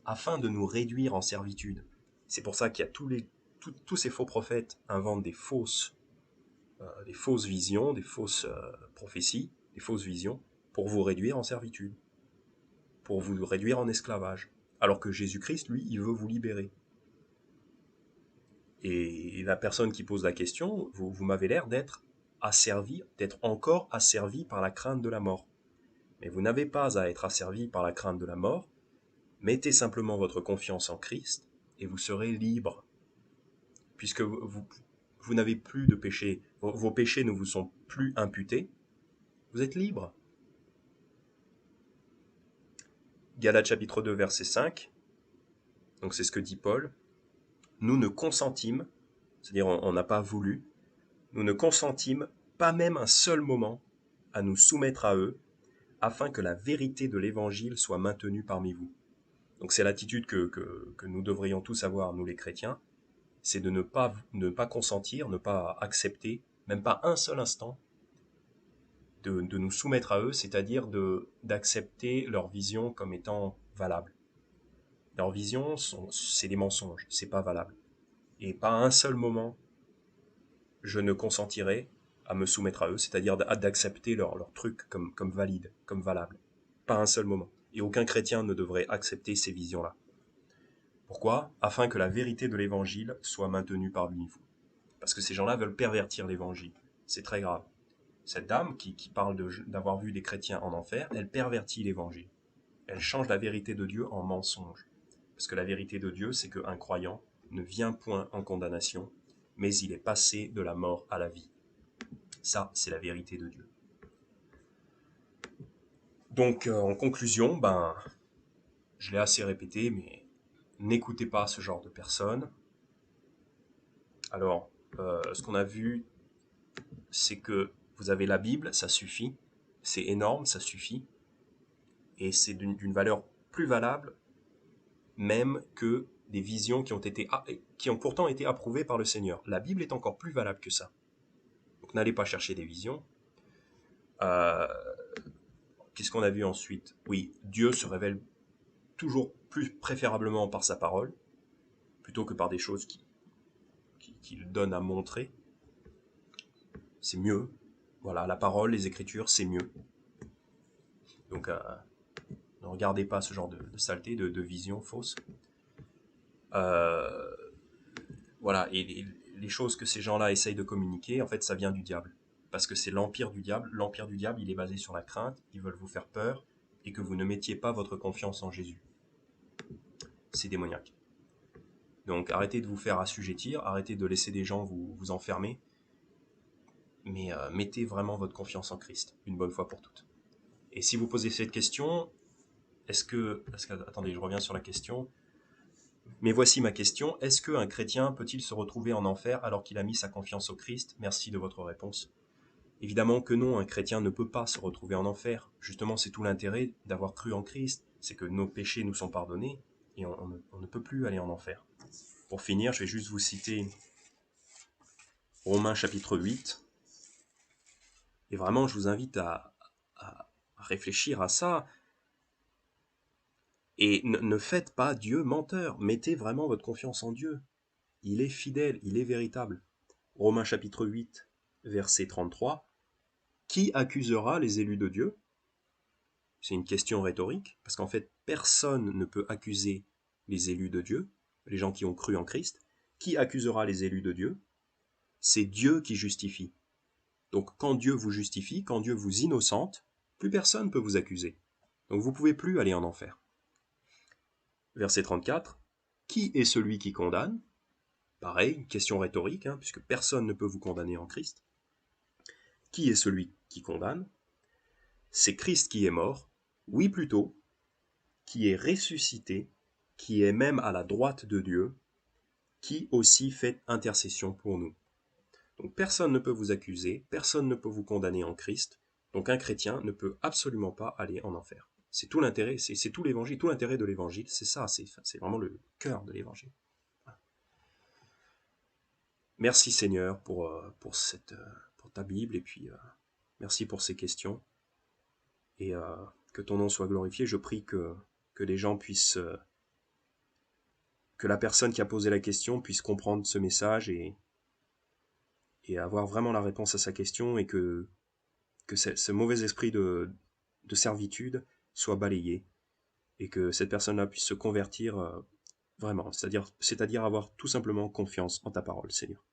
afin de nous réduire en servitude. C'est pour ça qu'il y a tous ces faux prophètes inventent des fausses visions, des fausses prophéties, des fausses visions, pour vous réduire en servitude, pour vous réduire en esclavage. Alors que Jésus-Christ, lui, il veut vous libérer. Et la personne qui pose la question, vous m'avez l'air d'être asservi, d'être encore asservi par la crainte de la mort. Mais vous n'avez pas à être asservi par la crainte de la mort. Mettez simplement votre confiance en Christ et vous serez libre. Puisque vous n'avez plus de péché, vos péchés ne vous sont plus imputés, vous êtes libre. Galates chapitre 2, verset 5, donc c'est ce que dit Paul, nous ne consentîmes, c'est-à-dire on n'a pas voulu, nous ne consentîmes pas même un seul moment à nous soumettre à eux, afin que la vérité de l'évangile soit maintenue parmi vous. Donc c'est l'attitude que nous devrions tous avoir, nous les chrétiens, c'est de ne pas consentir, ne pas accepter, même pas un seul instant, de nous soumettre à eux, c'est-à-dire d'accepter leur vision comme étant valable. Leur vision, c'est des mensonges, c'est pas valable. Et pas un seul moment, je ne consentirai à me soumettre à eux, c'est-à-dire d'accepter leur truc comme valide, comme valable. Pas un seul moment. Et aucun chrétien ne devrait accepter ces visions-là. Pourquoi ? Afin que la vérité de l'évangile soit maintenue parmi vous. Parce que ces gens-là veulent pervertir l'évangile. C'est très grave. Cette dame qui parle d'avoir vu des chrétiens en enfer, elle pervertit l'évangile. Elle change la vérité de Dieu en mensonge. Parce que la vérité de Dieu, c'est qu'un croyant ne vient point en condamnation, mais il est passé de la mort à la vie. Ça, c'est la vérité de Dieu. Donc, en conclusion, je l'ai assez répété, mais n'écoutez pas ce genre de personnes. Alors, ce qu'on a vu, c'est que vous avez la Bible, ça suffit. C'est énorme, ça suffit. Et c'est d'une valeur plus valable même que des visions qui ont pourtant été approuvées par le Seigneur. La Bible est encore plus valable que ça. Donc n'allez pas chercher des visions. Qu'est-ce qu'on a vu ensuite ? Oui, Dieu se révèle toujours plus préférablement par sa parole, plutôt que par des choses qu'il donne à montrer. C'est mieux. Voilà, la parole, les Écritures, c'est mieux. Donc, ne regardez pas ce genre de saleté, de visions fausses. Voilà, et les choses que ces gens-là essayent de communiquer, en fait, ça vient du diable. Parce que c'est l'empire du diable. L'empire du diable, il est basé sur la crainte. Ils veulent vous faire peur et que vous ne mettiez pas votre confiance en Jésus. C'est démoniaque. Donc arrêtez de vous faire assujettir, arrêtez de laisser des gens vous enfermer, mais mettez vraiment votre confiance en Christ, une bonne fois pour toutes. Et si vous posez cette question, attendez, je reviens sur la question. Mais voici ma question, est-ce qu'un chrétien peut-il se retrouver en enfer alors qu'il a mis sa confiance au Christ ? Merci de votre réponse. Évidemment que non, un chrétien ne peut pas se retrouver en enfer. Justement, c'est tout l'intérêt d'avoir cru en Christ, c'est que nos péchés nous sont pardonnés et on ne peut plus aller en enfer. Pour finir, je vais juste vous citer Romains chapitre 8. Et vraiment, je vous invite à réfléchir à ça. Et ne faites pas Dieu menteur. Mettez vraiment votre confiance en Dieu. Il est fidèle, il est véritable. Romains chapitre 8, verset 33. Qui accusera les élus de Dieu ? C'est une question rhétorique, parce qu'en fait, personne ne peut accuser les élus de Dieu, les gens qui ont cru en Christ. Qui accusera les élus de Dieu ? C'est Dieu qui justifie. Donc quand Dieu vous justifie, quand Dieu vous innocente, plus personne ne peut vous accuser. Donc vous ne pouvez plus aller en enfer. Verset 34. Qui est celui qui condamne ? Pareil, une question rhétorique, puisque personne ne peut vous condamner en Christ. Qui est celui qui condamne ? C'est Christ qui est mort, oui plutôt, qui est ressuscité, qui est même à la droite de Dieu, qui aussi fait intercession pour nous. Donc personne ne peut vous accuser, personne ne peut vous condamner en Christ, Donc un chrétien ne peut absolument pas aller en enfer. C'est tout l'intérêt, c'est tout l'évangile, tout l'intérêt de l'évangile, c'est ça, c'est vraiment le cœur de l'évangile. Merci Seigneur pour ta Bible, et puis merci pour ces questions, et que ton nom soit glorifié. Je prie que les gens puissent, que la personne qui a posé la question puisse comprendre ce message, et avoir vraiment la réponse à sa question, et que ce mauvais esprit de servitude soit balayé, et que cette personne-là puisse se convertir vraiment, c'est-à-dire avoir tout simplement confiance en ta parole, Seigneur.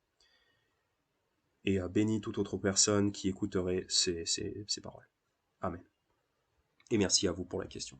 Et bénis toute autre personne qui écouterait ces paroles. Amen. Et merci à vous pour la question.